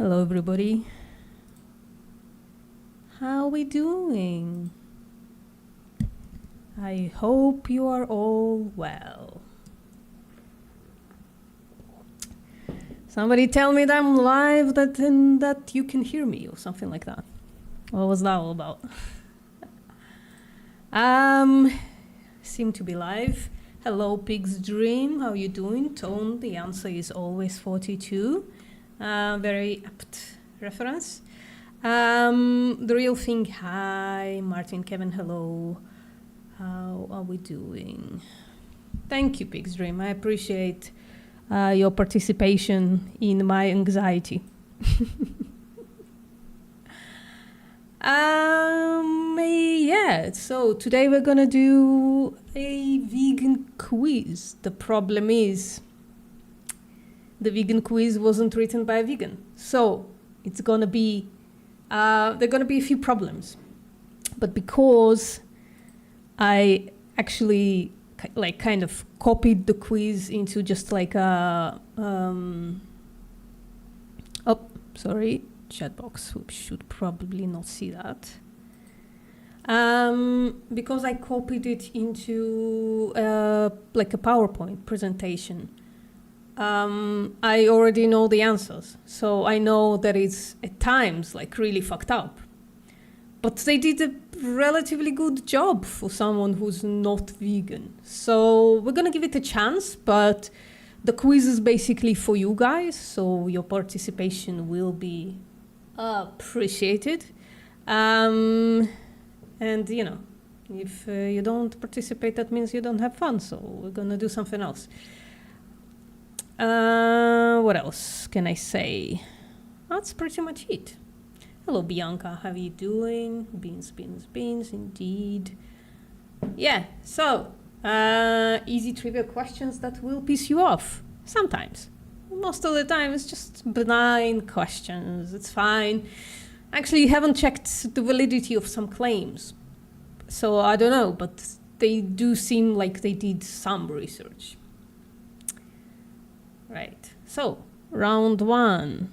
Hello everybody. How are we doing? I hope you are all well. Somebody tell me that I'm live and that you can hear me or something like that. What was that all about? Seem to be live. Hello Pig's Dream, how you doing? Tone, the answer is always 42. Very apt reference. The real thing, hi. Martin, Kevin, hello. How are we doing? Thank you, Pig's Dream. I appreciate your participation in my anxiety. Yeah, so today we're gonna do a vegan quiz. The problem is the vegan quiz wasn't written by a vegan. So it's gonna be, there are gonna be a few problems. But because I actually kind of copied the quiz into just like a, oh, sorry, chat box, we should probably not see that. Because I copied it into like a PowerPoint presentation. I already know the answers, so I know that it's at times like really fucked up. But they did a relatively good job for someone who's not vegan. So we're gonna give it a chance, but the quiz is basically for you guys, so your participation will be appreciated. And you know, if you don't participate, that means you don't have fun, so we're gonna do something else. What else can I say? That's pretty much it. Hello, Bianca. How are you doing? Beans, beans, beans, indeed. Yeah, so easy trivia questions that will piss you off. Sometimes. Most of the time, it's just benign questions. It's fine. Actually, haven't checked the validity of some claims. So I don't know, but they do seem like they did some research. Right, so round one,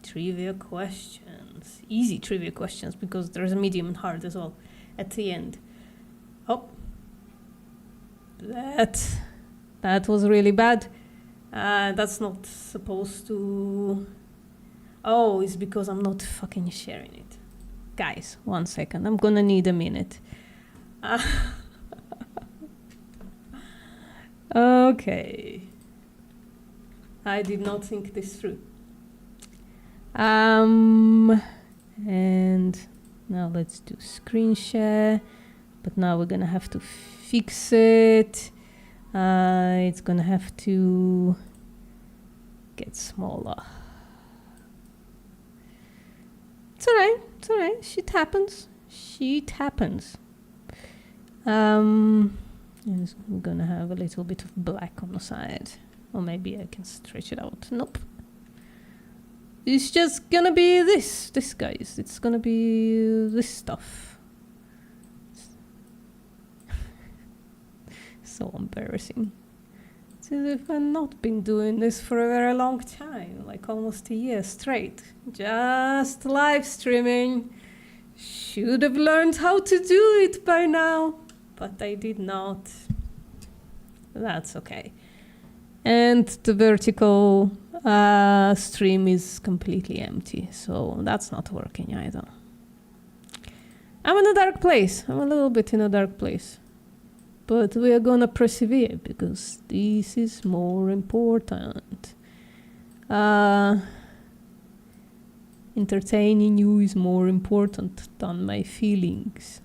trivia questions. Easy trivia questions because there's a medium and hard as well at the end. Oh, that was really bad. That's not supposed to... Oh, it's because I'm not fucking sharing it. Guys, 1 second, I'm gonna need a minute. Okay. I did not think this through. And now let's do screen share, but now we're gonna have to fix it. It's gonna have to get smaller. It's alright, it's alright, shit happens. Shit happens. I'm gonna have a little bit of black on the side. Or maybe I can stretch it out. Nope. It's just gonna be this guys. It's gonna be this stuff. So embarrassing. It's as if I've not been doing this for a very long time, like almost a year straight. Just live streaming. Should have learned how to do it by now, but I did not. That's okay. And the vertical stream is completely empty, so that's not working either. I'm in a dark place. I'm a little bit in a dark place. But we are gonna persevere because this is more important. Entertaining you is more important than my feelings.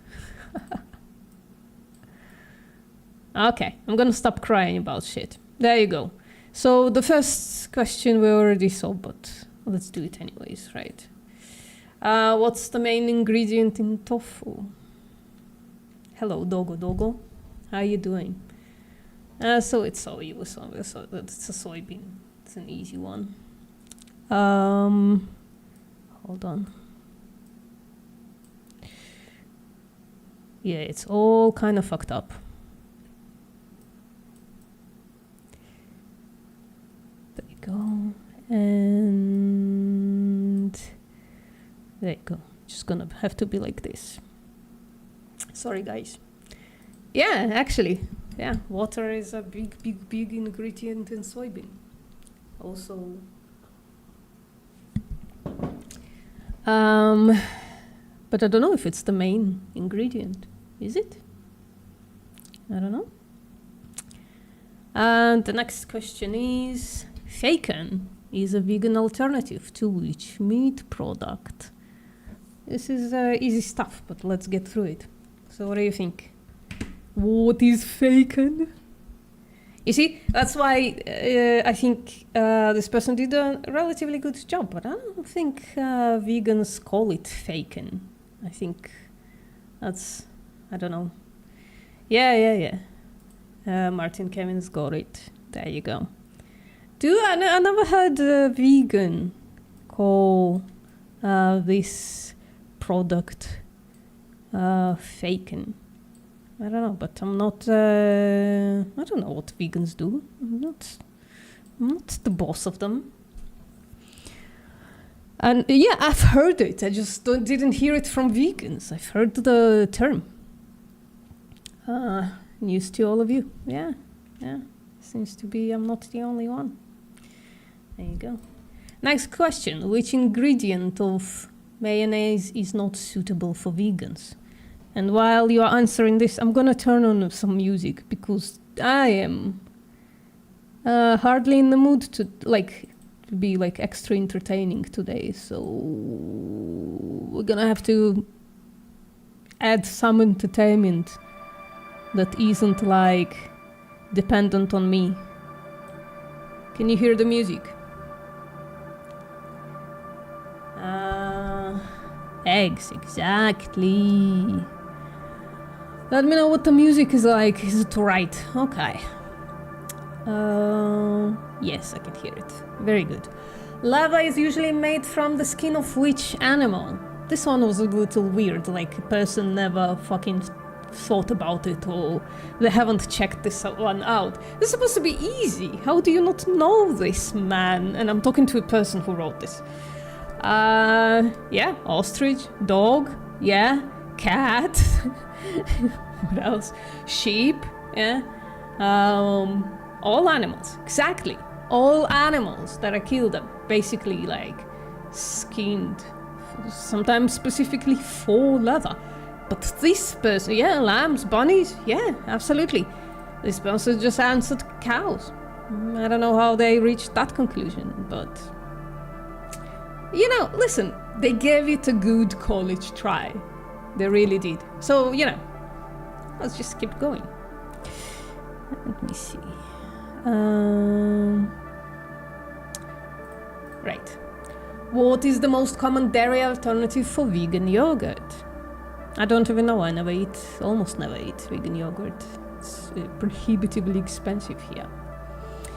Okay, I'm gonna stop crying about shit. There you go. So the first question we already saw, but let's do it anyways, right? What's the main ingredient in tofu? Hello, Dogo Dogo. How you doing? So it's soy. So it's a soybean. It's an easy one. Hold on. Yeah, it's all kind of fucked up. Go, and There you go. Just gonna have to be like this. Sorry, guys. Yeah, actually, yeah, water is a big ingredient in soybean. Also, but I don't know if it's the main ingredient. Is it? I don't know. And the next question is, bacon is a vegan alternative to which meat product? This is easy stuff, but let's get through it. So what do you think? What is bacon? You see, that's why I think this person did a relatively good job, but I don't think vegans call it bacon. I think that's, I don't know. Yeah. Martin Kevin's got it. There you go. I never heard a vegan call this product bacon. I don't know, but I'm not, I don't know what vegans do. I'm not the boss of them. And yeah, I've heard it. I just didn't hear it from vegans. I've heard the term. News to all of you. Yeah. Seems to be I'm not the only one. There you go. Next question. Which ingredient of mayonnaise is not suitable for vegans? And while you are answering this, I'm gonna turn on some music because I am hardly in the mood to be like extra entertaining today. So we're gonna have to add some entertainment that isn't like dependent on me. Can you hear the music? Eggs, exactly. Let me know what the music is like. Is it right? Okay. Yes, I can hear it. Very good. Lava is usually made from the skin of which animal? This one was a little weird, like a person never fucking thought about it, or they haven't checked this one out. This is supposed to be easy. How do you not know this, man? And I'm talking to a person who wrote this. Yeah, ostrich, dog, yeah, cat. What else? Sheep, yeah. All animals, exactly. All animals that are killed are basically like skinned, sometimes specifically for leather. But this person, yeah, lambs, bunnies, yeah, absolutely. This person just answered cows. I don't know how they reached that conclusion, but you know, listen, they gave it a good college try. They really did. So, you know, let's just keep going. Let me see. Right. What is the most common dairy alternative for vegan yogurt? I don't even know. I almost never eat vegan yogurt. It's prohibitively expensive here.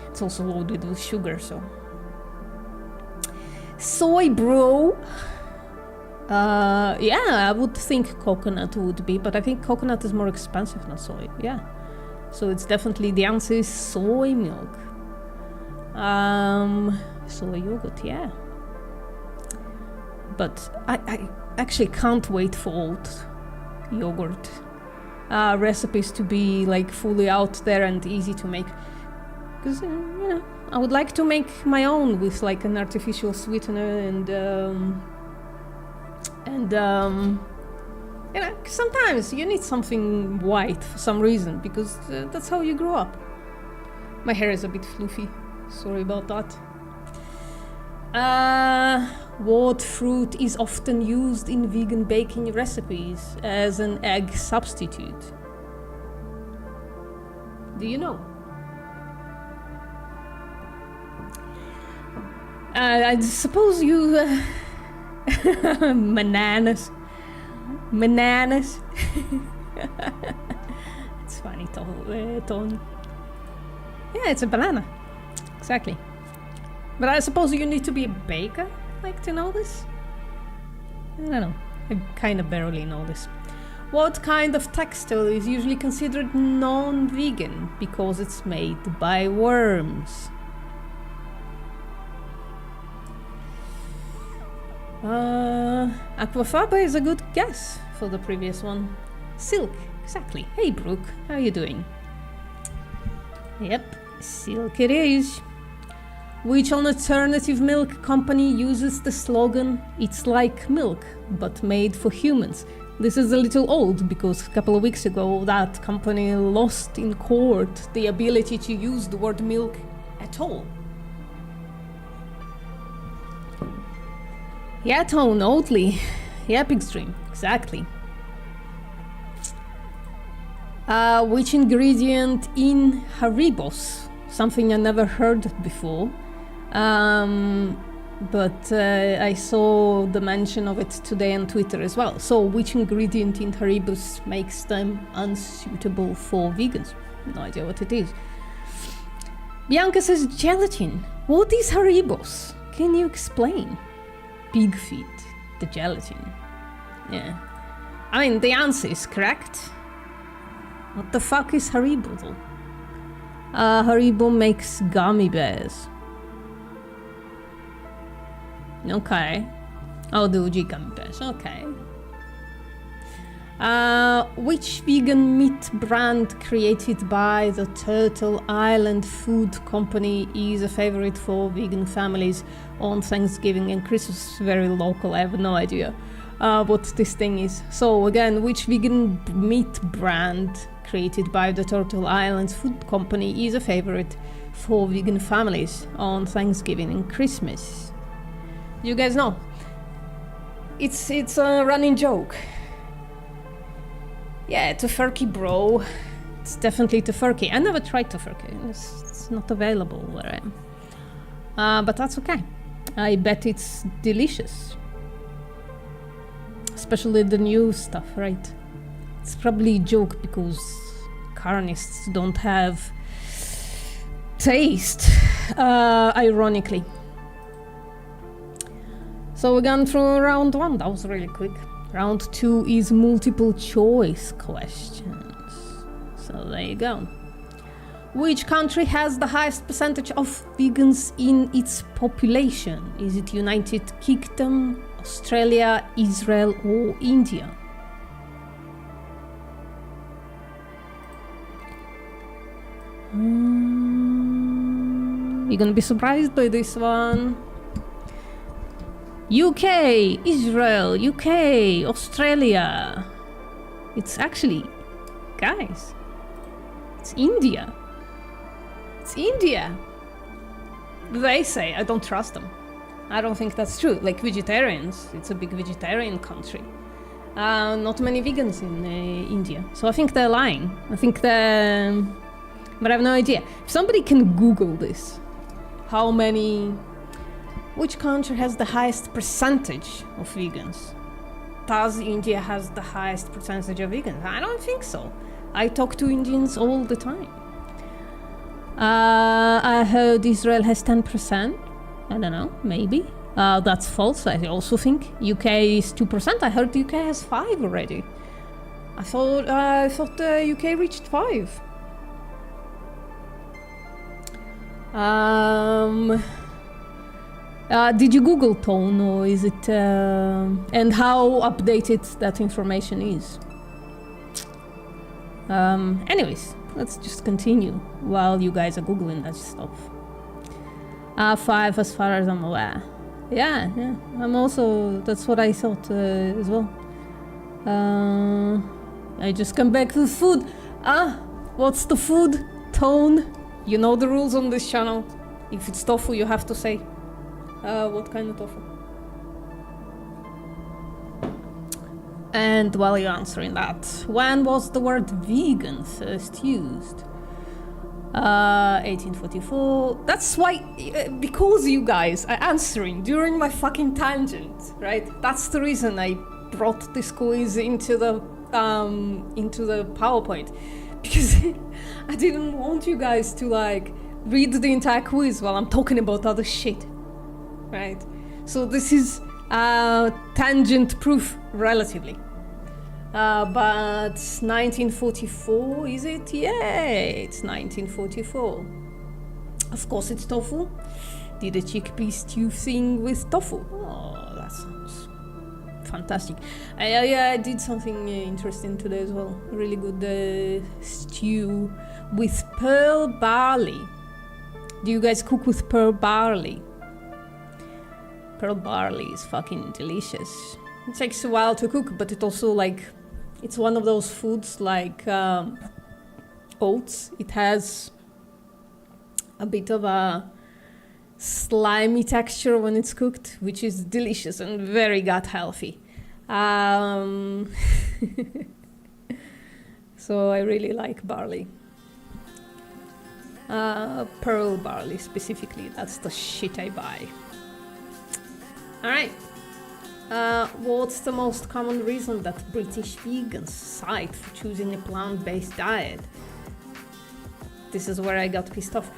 It's also loaded with sugar, so. Soy, bro. Yeah, I would think coconut would be, but I think coconut is more expensive than soy. Yeah. So it's definitely, the answer is soy milk. Soy yogurt, yeah. But I actually can't wait for oat yogurt recipes to be like fully out there and easy to make. Because, you know, I would like to make my own with like an artificial sweetener and you know, sometimes you need something white for some reason because that's how you grow up. My hair is a bit fluffy. Sorry about that. What fruit is often used in vegan baking recipes as an egg substitute? Do you know? I suppose you... Bananas. It's funny, Tone. Yeah, it's a banana. Exactly. But I suppose you need to be a baker, like, to know this? I don't know. I kind of barely know this. What kind of textile is usually considered non-vegan because it's made by worms? Aquafaba is a good guess for the previous one. Silk, exactly. Hey Brooke, how are you doing? Yep, silk it is. Which alternative milk company uses the slogan, "It's like milk, but made for humans"? This is a little old because a couple of weeks ago that company lost in court the ability to use the word milk at all. Yeah, Tone, Oatly. Yeah, Pigstream, exactly. Which ingredient in Haribos? Something I never heard before. But I saw the mention of it today on Twitter as well. So which ingredient in Haribos makes them unsuitable for vegans? No idea what it is. Bianca says gelatin. What is Haribos? Can you explain? Pig feet, the gelatin. Yeah. I mean, the answer is correct. What the fuck is Haribo though? Haribo makes gummy bears. Okay. Oh, the OG gummy bears. Okay. Which vegan meat brand created by the Turtle Island Food Company is a favorite for vegan families on Thanksgiving and Christmas? Very local, I have no idea what this thing is. So again, which vegan meat brand created by the Turtle Island Food Company is a favorite for vegan families on Thanksgiving and Christmas? You guys know? It's a running joke. Yeah, tofurkey, bro. It's definitely tofurkey. I never tried tofurkey. It's not available where I am. But that's okay. I bet it's delicious. Especially the new stuff, right? It's probably a joke because carnists don't have taste, ironically. So we're gone through round 1. That was really quick. Round 2 is multiple choice questions. So there you go. Which country has the highest percentage of vegans in its population? Is it United Kingdom, Australia, Israel, or India? You're gonna be surprised by this one. UK, Israel, UK, Australia. It's actually, guys, it's India. It's India. They say, I don't trust them. I don't think that's true. Like vegetarians, it's a big vegetarian country. Not many vegans in India. So I think they're lying. I think they're... But I have no idea. If somebody can Google this, how many... Which country has the highest percentage of vegans? Does India has the highest percentage of vegans? I don't think so. I talk to Indians all the time. I heard Israel has 10%. I don't know, maybe. That's false, I also think. UK is 2%. I heard the UK has 5 already. I thought the UK reached 5. Did you Google Tone, or is it... and how updated that information is? Anyways, let's just continue while you guys are Googling that stuff. 5 as far as I'm aware. Yeah, I'm also... That's what I thought as well. I just come back to food. What's the food? Tone? You know the rules on this channel. If it's tofu, you have to say. What kind of tofu? And while you're answering that, when was the word vegan first used? 1844. That's why, because you guys are answering during my fucking tangent, right? That's the reason I brought this quiz into the PowerPoint, because I didn't want you guys to like read the entire quiz while I'm talking about other shit. Right, so this is tangent proof relatively, but 1944, is it? Yeah, it's 1944. Of course it's tofu. Did a chickpea stew thing with tofu. Oh, that sounds fantastic. I did something interesting today as well. Really good stew with pearl barley. Do you guys cook with pearl barley? Pearl barley is fucking delicious. It takes a while to cook, but it also like, it's one of those foods like oats. It has a bit of a slimy texture when it's cooked, which is delicious and very gut healthy. So I really like barley. Pearl barley specifically, that's the shit I buy. Alright. What's the most common reason that British vegans cite for choosing a plant-based diet? This is where I got pissed off.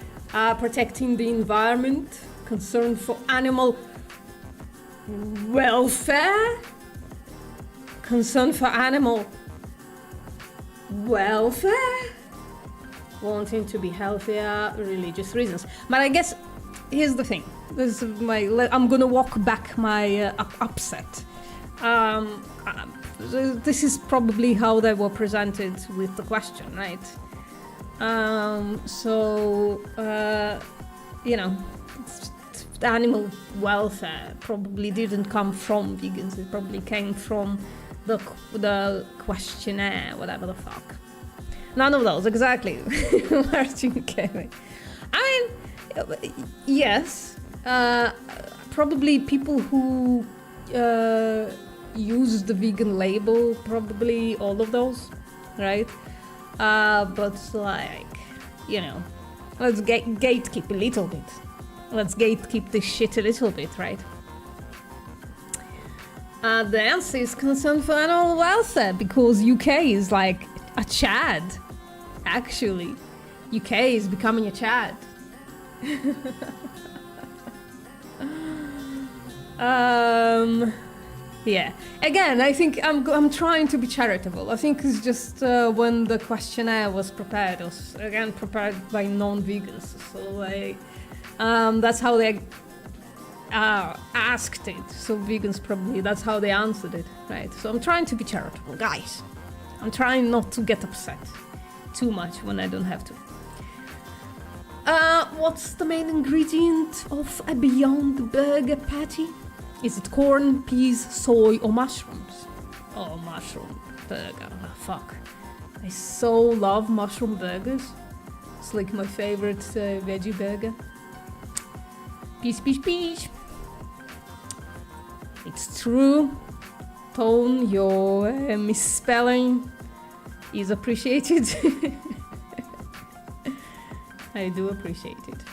Protecting the environment, concern for animal welfare, concern for animal welfare, wanting to be healthier, religious reasons. But I guess here's the thing. This is I'm gonna walk back my upset. This is probably how they were presented with the question, right? You know, animal welfare probably didn't come from vegans. It probably came from the questionnaire, whatever the fuck. None of those, exactly. I mean, yes. Probably people who use the vegan label, probably all of those, right? But like, you know, let's gatekeep a little bit. Let's gatekeep this shit a little bit, right? The answer is concern for animal welfare, because UK is like a Chad. Actually, UK is becoming a Chad. Yeah. Again, I think I'm trying to be charitable. I think it's just when the questionnaire was prepared, it was again prepared by non-vegans. So that's how they asked it. So vegans probably that's how they answered it, right? So I'm trying to be charitable, guys. I'm trying not to get upset too much when I don't have to. What's the main ingredient of a Beyond Burger patty? Is it corn, peas, soy, or mushrooms? Oh, mushroom burger. Oh, fuck. I so love mushroom burgers. It's like my favorite veggie burger. Peas, peas, peas. It's true. Tone, your misspelling is appreciated. I do appreciate it.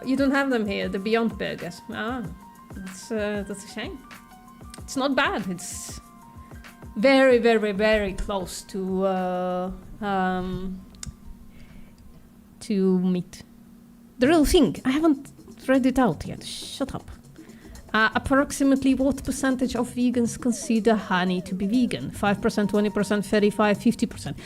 You don't have them here, the Beyond Burgers. That's a shame. It's not bad. It's very, very, very close to meat. The real thing. I haven't read it out yet. Shut up. Approximately what percentage of vegans consider honey to be vegan? 5%, 20%, 35, 50%.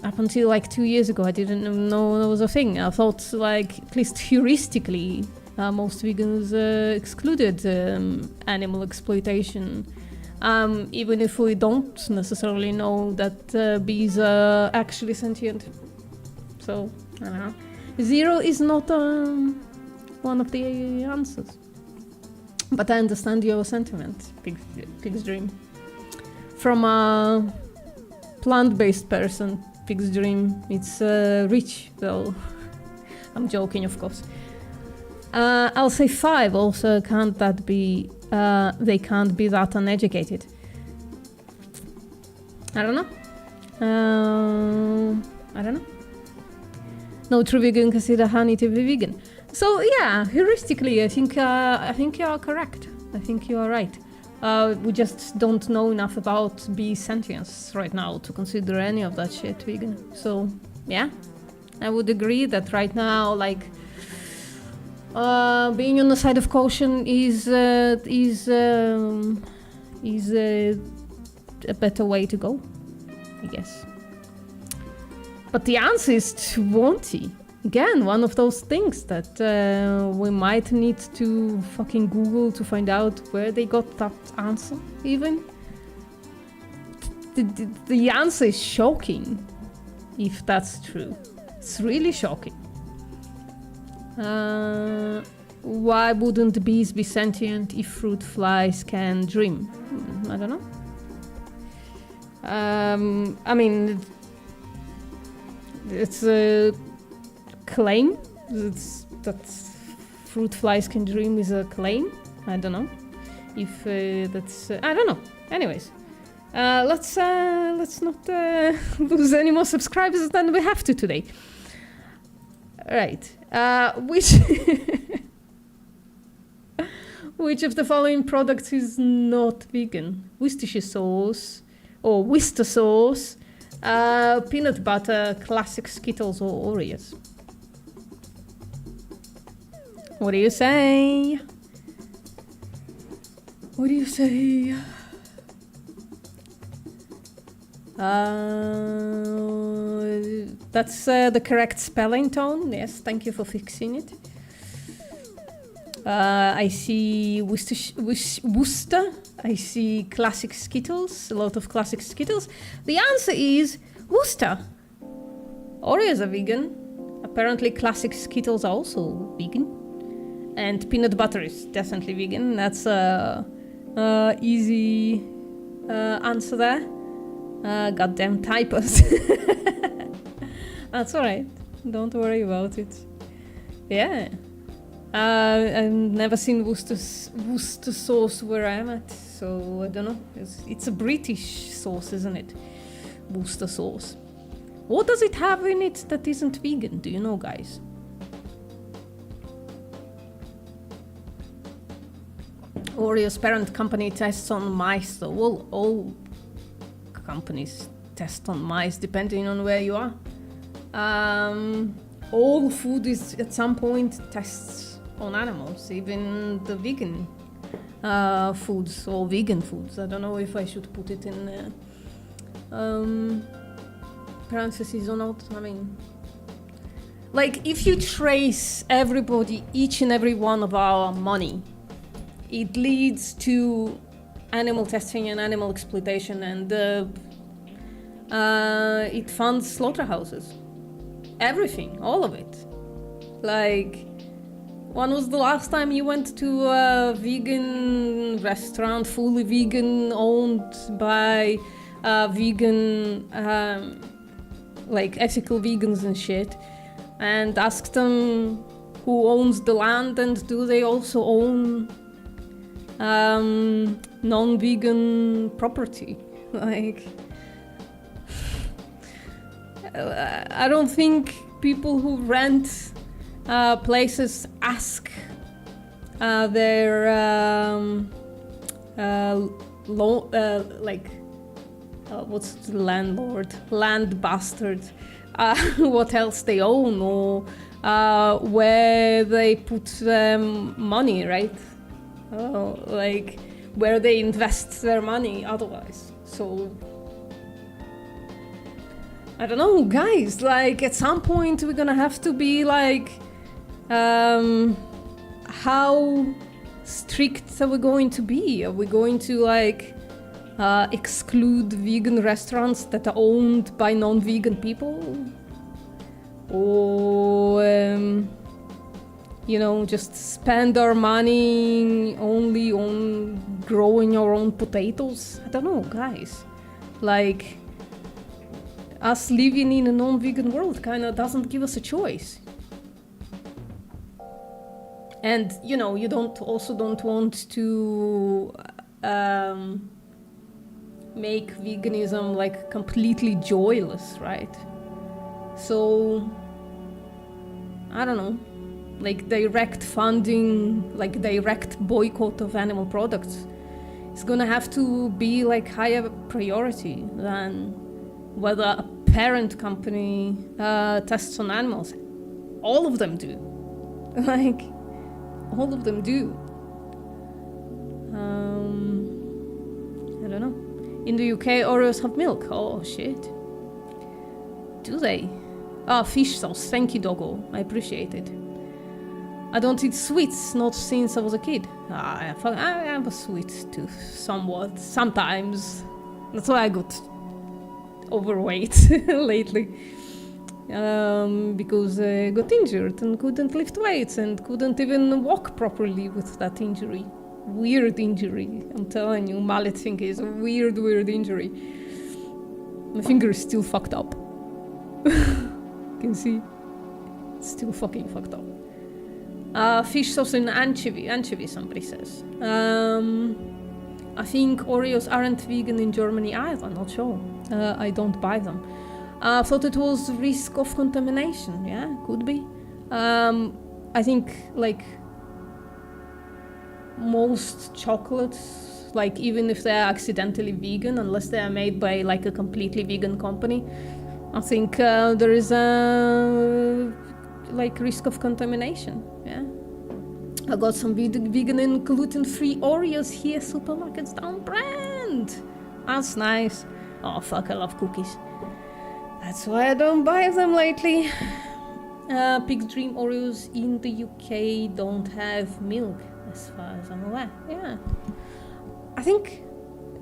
Up until like 2 years ago, I didn't know that was a thing. I thought, like, at least heuristically, most vegans excluded animal exploitation. Even if we don't necessarily know that bees are actually sentient. So, I don't know. 0 is not one of the answers. But I understand your sentiment, Pig's Dream. From a plant-based person, Pig's Dream, it's rich, though. I'm joking, of course. I'll say 5 also. Can't that be... they can't be that uneducated. I don't know. I don't know. No true vegan consider honey to be vegan. So yeah, heuristically, I think you are correct. I think you are right. We just don't know enough about bee sentience right now to consider any of that shit vegan. So yeah, I would agree that right now, like, being on the side of caution is a better way to go, I guess. But the answer is 20. Again, one of those things that we might need to fucking Google to find out where they got that answer, even. The answer is shocking, if that's true. It's really shocking. Why wouldn't bees be sentient if fruit flies can dream? I don't know. I mean, it's a claim. That fruit flies can dream is a claim. I don't know if that's. I don't know. Anyways, let's not lose any more subscribers than we have to today. Right. Which of the following products is not vegan? Worcestershire sauce or Worcester sauce, peanut butter, classic Skittles or Oreos? What do you say? What do you say? That's the correct spelling tone. Yes, thank you for fixing it. I see Worcester. I see classic Skittles. A lot of classic Skittles. The answer is Worcester. Oreos are vegan. Apparently classic Skittles are also vegan. And peanut butter is definitely vegan. That's a easy answer there. Goddamn typos. That's alright. Don't worry about it. Yeah. I've never seen Worcester sauce where I'm at, so I don't know. It's a British sauce, isn't it? Worcester sauce. What does it have in it that isn't vegan? Do you know, guys? Oreo's parent company tests on mice. So well, all companies test on mice depending on where you are. All food is at some point tests on animals, even the vegan foods or vegan foods. I don't know if I should put it in parentheses or not. I mean, like if you trace everybody, each and every one of our money, it leads to animal testing and animal exploitation, and it funds slaughterhouses. Everything, all of it. Like, when was the last time you went to a vegan restaurant, fully vegan, owned by vegan, like ethical vegans and shit, and asked them who owns the land and do they also own non-vegan property? Like, I don't think people who rent places ask their what's the land bastard, what else they own or where they put money, right? Like where they invest their money otherwise. So I don't know, guys, like at some point we're gonna have to be like, how strict are we going to be? Are we going to like exclude vegan restaurants that are owned by non-vegan people? Or, you know, just spend our money only on growing our own potatoes? I don't know, guys. Like, us living in a non-vegan world kind of doesn't give us a choice. And, you know, you don't want to make veganism like completely joyless, right? So, I don't know, like direct funding, like direct boycott of animal products is gonna have to be like higher priority than whether a parent company tests on animals. All of them do. Like, all of them do. I don't know. In the UK, Oreos have milk. Oh, shit. Do they? Fish sauce. Thank you, doggo. I appreciate it. I don't eat sweets, not since I was a kid. I have a sweet tooth, somewhat, sometimes. That's why I got overweight lately. Because I got injured and couldn't lift weights and couldn't even walk properly with that injury. Weird injury. I'm telling you, mallet thing is a weird injury. My finger is still fucked up. You can see. It's still fucking fucked up. Fish sauce and anchovy, somebody says. I think Oreos aren't vegan in Germany either, not sure. I don't buy them. I thought it was risk of contamination, yeah, could be. I think, like, most chocolates, like, even if they're accidentally vegan, unless they are made by, like, a completely vegan company, I think there is a, like, risk of contamination, yeah. I got some vegan and gluten-free Oreos here, supermarkets down brand. That's nice. Oh, fuck, I love cookies. That's why I don't buy them lately. Pig's Dream Oreos in the UK don't have milk, as far as I'm aware. Yeah. I think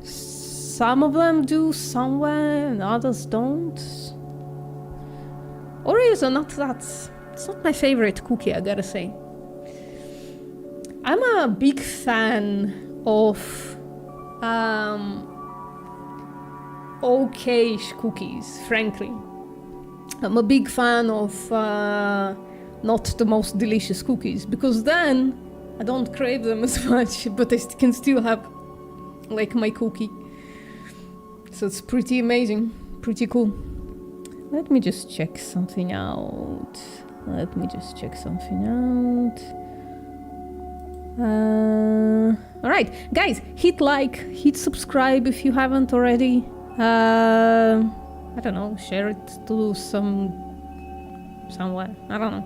some of them do somewhere and others don't. Oreos are not that... It's not my favorite cookie, I gotta say. I'm a big fan of okay-ish cookies, frankly. I'm a big fan of not the most delicious cookies, because then I don't crave them as much, but I can still have, like, my cookie. So it's pretty amazing, pretty cool. Let me just check something out. Alright, guys, hit like, hit subscribe if you haven't already. I don't know, share it to somewhere. I don't know.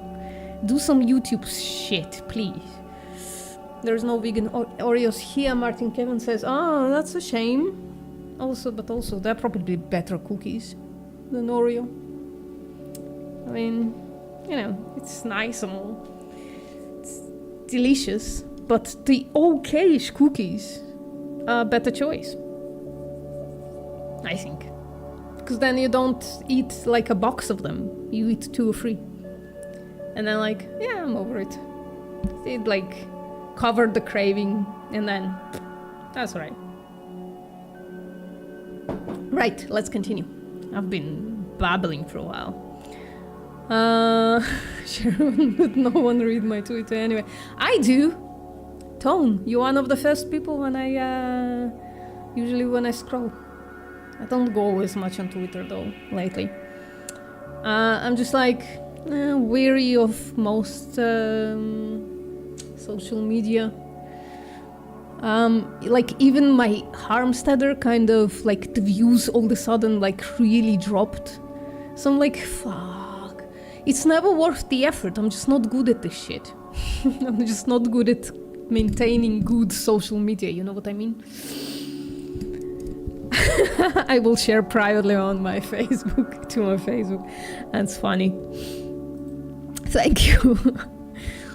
Do some YouTube shit, please. There's no vegan Oreos here, Martin Kevin says. Oh, that's a shame. But also, they're probably better cookies than Oreo. I mean, you know, it's nice and all. It's delicious, but the okay-ish cookies are a better choice, I think. Because then you don't eat like a box of them. You eat 2 or 3. And then, like, yeah, I'm over it. It, like, covered the craving, and then that's right. Right, let's continue. I've been babbling for a while. Sharon, but no one read my Twitter anyway. I do. Tone, you're one of the first people when I usually when I scroll. I don't go as much on Twitter though lately. I'm just like weary of most social media. Like even my Harmsteader kind of like the views all of a sudden like really dropped. So I'm like, fuck. It's never worth the effort. I'm just not good at this shit. I'm just not good at maintaining good social media, you know what I mean? I will share privately on my Facebook, to my Facebook. That's funny. Thank you.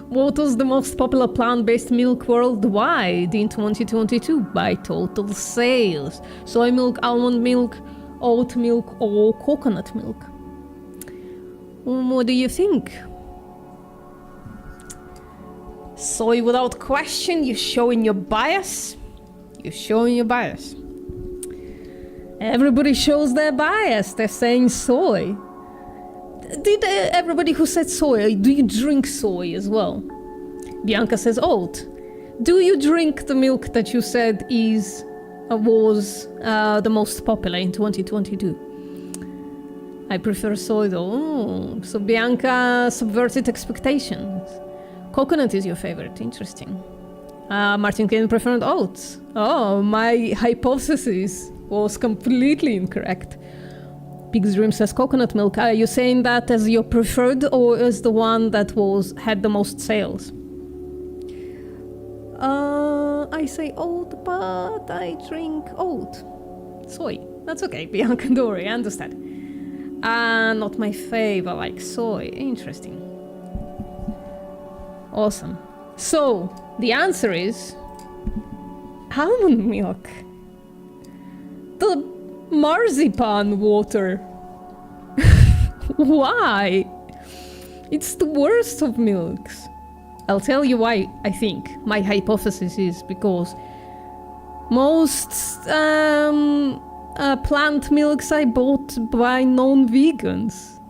What was the most popular plant-based milk worldwide in 2022 by total sales? Soy milk, almond milk, oat milk, or coconut milk? What do you think? Soy without question, you're showing your bias. You're showing your bias. Everybody shows their bias. They're saying soy. Did everybody who said soy, do you drink soy as well? Bianca says oat. Do you drink the milk that you said was the most popular in 2022? I prefer soy though. Oh, so Bianca subverted expectations. Coconut is your favorite. Interesting. Martin Kane preferred oats. Oh, my hypothesis was completely incorrect. Pig's Dream says coconut milk. Are you saying that as your preferred or as the one that had the most sales? I say oat, but I drink oat. Soy. That's okay, Bianca, don't worry, I understand. Not my fave. I like soy. Interesting. Awesome. So, the answer is almond milk. The marzipan water. Why? It's the worst of milks. I'll tell you why, I think. My hypothesis is because most plant milks I bought by non-vegans.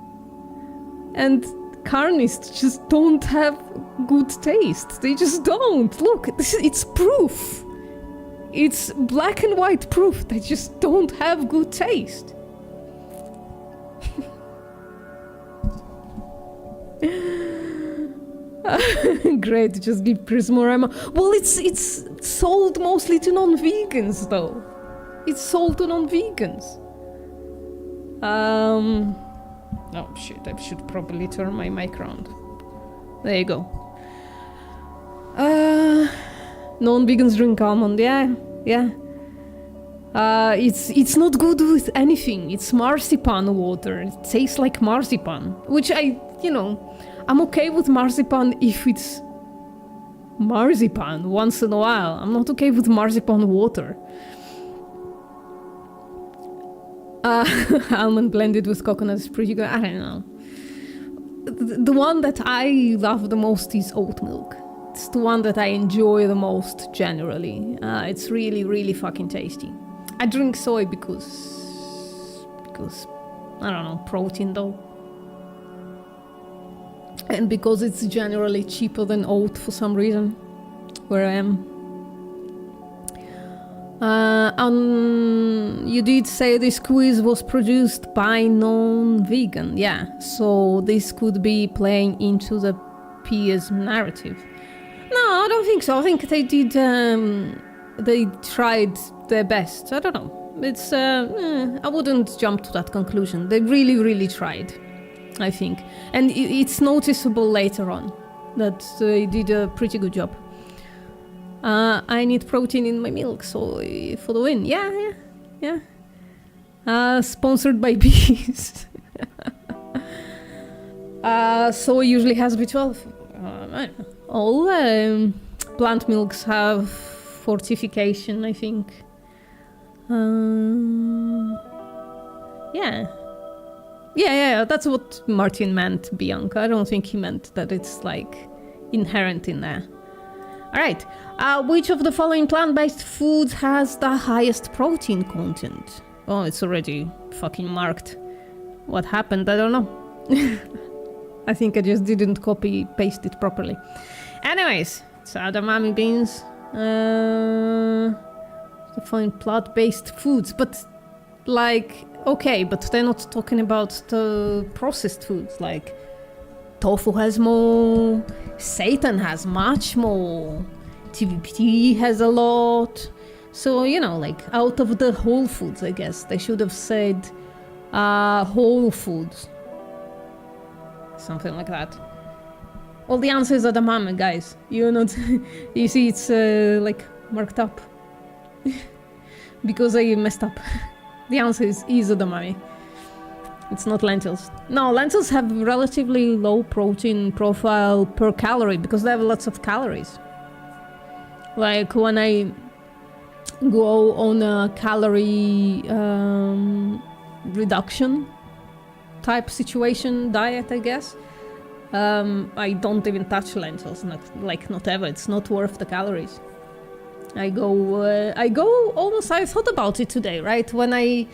And carnists just don't have good taste. They just don't. Look, it's proof. It's black and white proof. They just don't have good taste. Great, just give Prismorama. Well, it's sold mostly to non-vegans, though. It's sold to non-vegans. Oh shit, I should probably turn my mic around. There you go. Non-vegans drink almond, yeah. It's not good with anything. It's marzipan water. It tastes like marzipan, which I'm okay with marzipan if it's marzipan once in a while. I'm not okay with marzipan water. Almond blended with coconut is pretty good. I don't know. The one that I love the most is oat milk. It's the one that I enjoy the most generally. It's really, really fucking tasty. I drink soy because I don't know, protein though. And because it's generally cheaper than oat for some reason, where I am. You did say this quiz was produced by non-vegan, yeah. So this could be playing into the peers narrative. No, I don't think so. I think they did. They tried their best. I don't know. It's. I wouldn't jump to that conclusion. They really, really tried. I think, and it's noticeable later on that they did a pretty good job. I need protein in my milk, so for the win. Yeah. Sponsored by bees. Soy usually has B12. I don't know. All plant milks have fortification, I think. Yeah, that's what Martin meant, Bianca. I don't think he meant that it's like inherent in there. Alright, which of the following plant-based foods has the highest protein content? Oh, it's already fucking marked. What happened? I don't know. I think I just didn't copy-paste it properly. Anyways, it's edamame beans. The following plant-based foods, but like... Okay, but they're not talking about the processed foods, like tofu has more, seitan has much more, TVP has a lot. So, like out of the whole foods, I guess. They should have said whole foods. Something like that. Well, the answer is edamame, guys. You're not... you see, it's like marked up. Because I messed up. The answer is edamame. It's not lentils. No, lentils have relatively low protein profile per calorie because they have lots of calories. Like when I go on a calorie reduction type situation diet, I guess, I don't even touch lentils. Not ever. It's not worth the calories. I go almost, I thought about it today, right? When I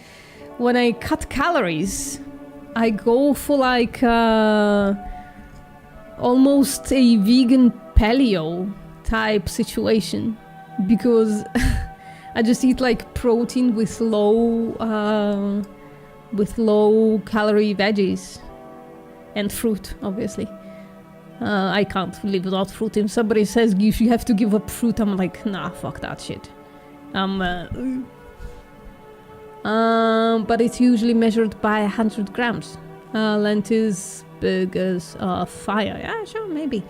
cut calories, I go for like almost a vegan paleo type situation because I just eat like protein with low calorie veggies and fruit, obviously. I can't live without fruit. If somebody says you have to give up fruit, I'm like, nah, fuck that shit. But it's usually measured by 100 grams. Lentils, big as fire. Yeah, sure, maybe.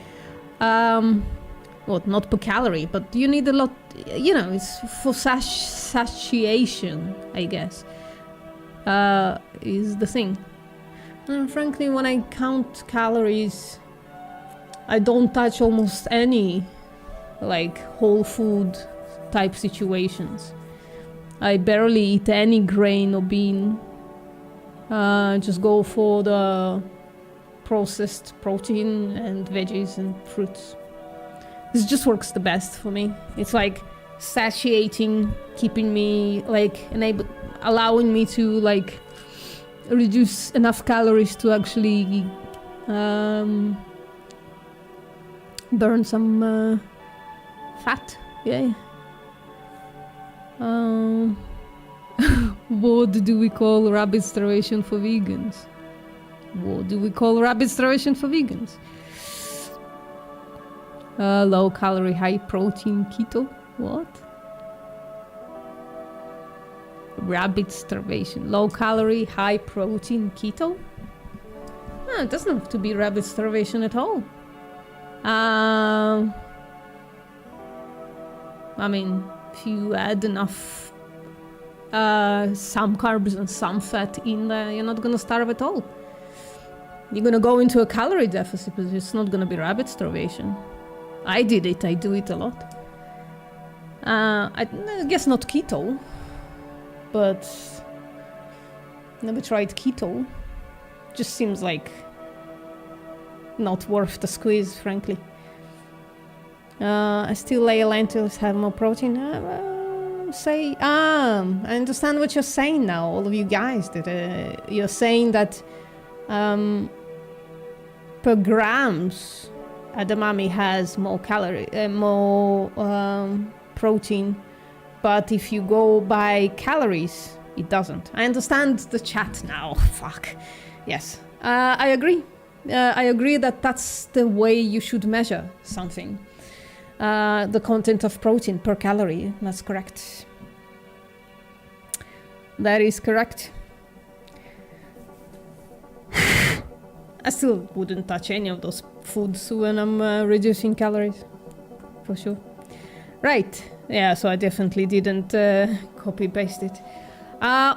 Well, not per calorie, but you need a lot, it's for satiation, I guess, is the thing. And frankly, when I count calories, I don't touch almost any like whole food type situations. I barely eat any grain or bean. Just go for the processed protein and veggies and fruits. This just works the best for me. It's like satiating, keeping me like allowing me to like reduce enough calories to actually burn some fat. Yeah. What do we call rabbit starvation for vegans? What do we call rabbit starvation for vegans? Low calorie, high protein keto. What? Rabbit starvation. Low calorie, high protein keto? It doesn't have to be rabbit starvation at all. I mean, if you add enough some carbs and some fat in there, you're not gonna starve at all. You're gonna go into a calorie deficit, but it's not gonna be rabbit starvation. I did it, I do it a lot. I guess not keto, but never tried keto. Just seems like not worth the squeeze, frankly. I still lay lentils have more protein. I understand what you're saying now, all of you guys. That you're saying that per grams, edamame has more protein, but if you go by calories, it doesn't. I understand the chat now. Fuck. Yes, I agree. I agree that that's the way you should measure something. The content of protein per calorie. That's correct. That is correct. I still wouldn't touch any of those foods when I'm reducing calories. For sure. Right. Yeah, so I definitely didn't copy paste it.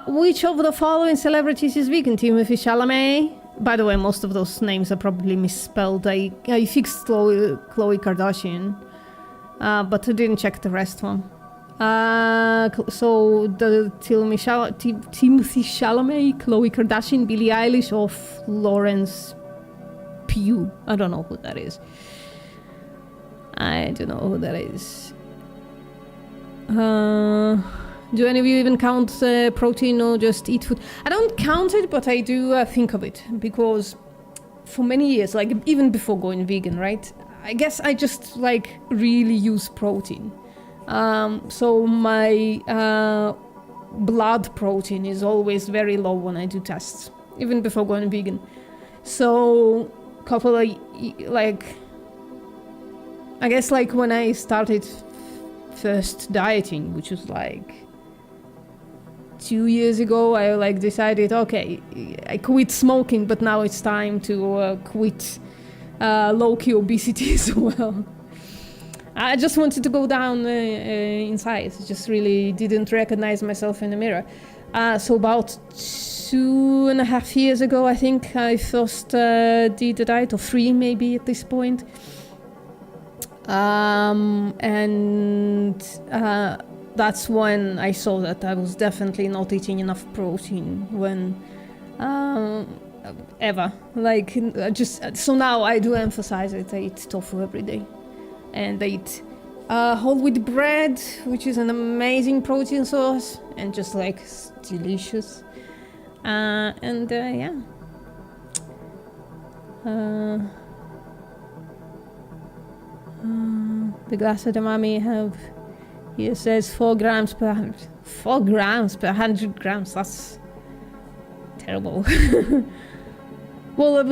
Which of the following celebrities is vegan? Timothy Chalamet? By the way, most of those names are probably misspelled. I fixed Khloe Kardashian. But I didn't check the rest one. So the Timothy Chalamet, Khloe Kardashian, Billie Eilish, or Florence Pugh. I don't know who that is. Do any of you even count protein or just eat food? I don't count it, but I do think of it, because for many years, like even before going vegan, right? I guess I just like really use protein. So my blood protein is always very low when I do tests, even before going vegan. So couple of like, I guess like when I started first dieting, which was like 2 years ago, I like decided, okay, I quit smoking, but now it's time to quit low-key obesity as well. I just wanted to go down in size. Just really didn't recognize myself in the mirror. So about 2.5 years ago, I think I first did a diet, or 3 maybe at this point. That's when I saw that I was definitely not eating enough protein when ever. Like, so now I do emphasize it. I eat tofu every day, and I eat whole wheat bread, which is an amazing protein source, and just like it's delicious. Yeah. The glass edamame have, here says 4 grams per 100. 4 grams per 100 grams. That's terrible. Well,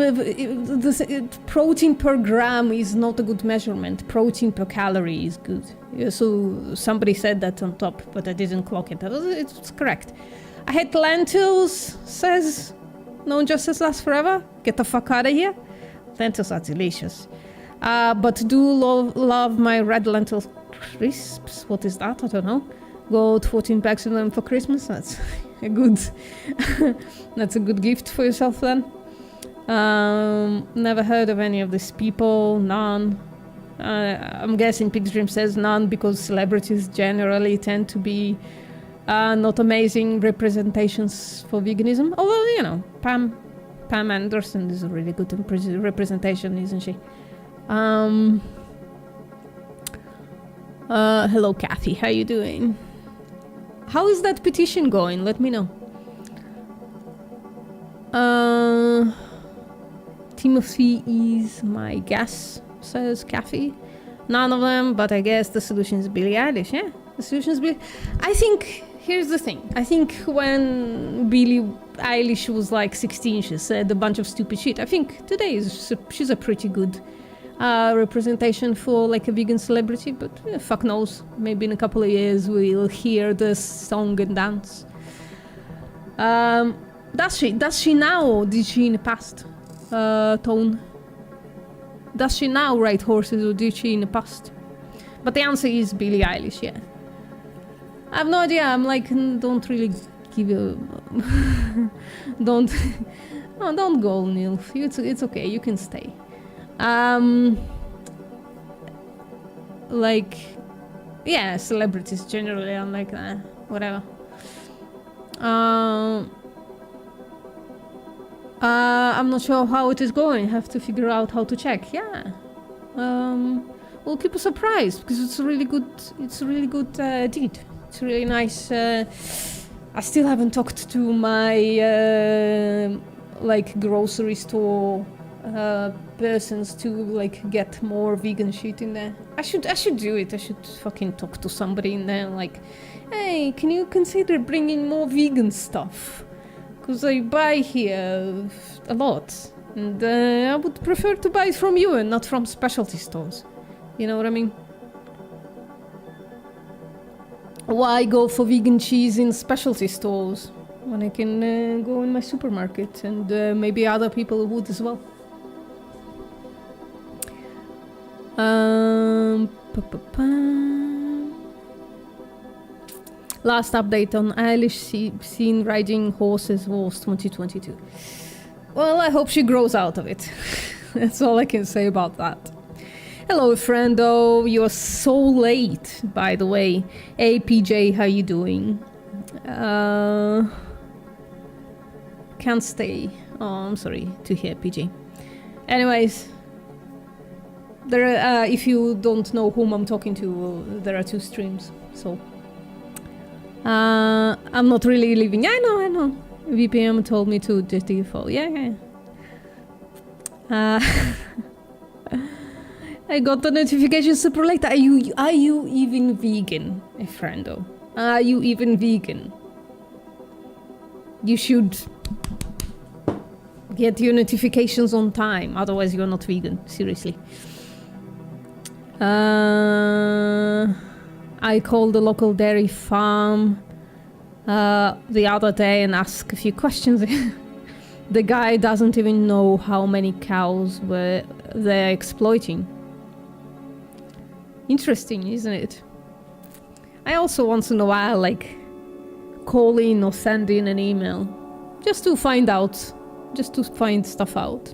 protein per gram is not a good measurement. Protein per calorie is good. Yeah, so somebody said that on top, but I didn't clock it. It's correct. I had lentils, says No Justice Lasts Forever. Get the fuck out of here. Lentils are delicious. But do love my red lentil crisps. What is that? I don't know. Got 14 packs of them for Christmas. That's a good that's a good gift for yourself then. Never heard of any of these people, none. I'm guessing Pig's Dream says none because celebrities generally tend to be not amazing representations for veganism. Although, you know, Pam Anderson is a really good representation, isn't she? Hello, Kathy. How you doing? How is that petition going? Let me know. Timothy is my guess, says Kathy. None of them, but I guess the solution is Billie Eilish, yeah? The solution is Billie... I think, here's the thing. I think when Billie Eilish was like 16, she said a bunch of stupid shit. I think today she's a pretty good representation for like a vegan celebrity, but fuck knows. Maybe in a couple of years we'll hear the song and dance. Does she now, or did she in the past? Tone. Does she now ride horses, or did she in the past? But the answer is Billie Eilish, yeah. I have no idea. I'm like, don't really give a... don't go, Neil. It's okay. You can stay. Like, yeah, celebrities generally. I'm like, whatever. I'm not sure how it is going. Have to figure out how to check. Yeah. We'll keep a surprise because it's a really good. It's a really good deed. It's really nice. I still haven't talked to my like grocery store persons to like get more vegan shit in there. I should do it. I should fucking talk to somebody in there like, hey, can you consider bringing more vegan stuff? Because I buy here a lot, and I would prefer to buy it from you and not from specialty stores. You know what I mean? Why go for vegan cheese in specialty stores when I can go in my supermarket, and maybe other people would as well. Last update on Eilish seen riding horses was 2022. Well, I hope she grows out of it. That's all I can say about that. Hello, friendo. You're so late, by the way. Hey, PJ, how you doing? Can't stay. Oh, I'm sorry to hear, PJ. Anyways, there are, if you don't know whom I'm talking to, there are two streams, so... I'm not really leaving. I know. VPM told me to just default. Yeah. I got the notification super late. Are you even vegan, friendo? Are you even vegan? You should get your notifications on time. Otherwise, you're not vegan. Seriously. I called the local dairy farm the other day and asked a few questions. The guy doesn't even know how many cows they're exploiting. Interesting, isn't it? I also once in a while like call in or send in an email just to find out, just to find stuff out.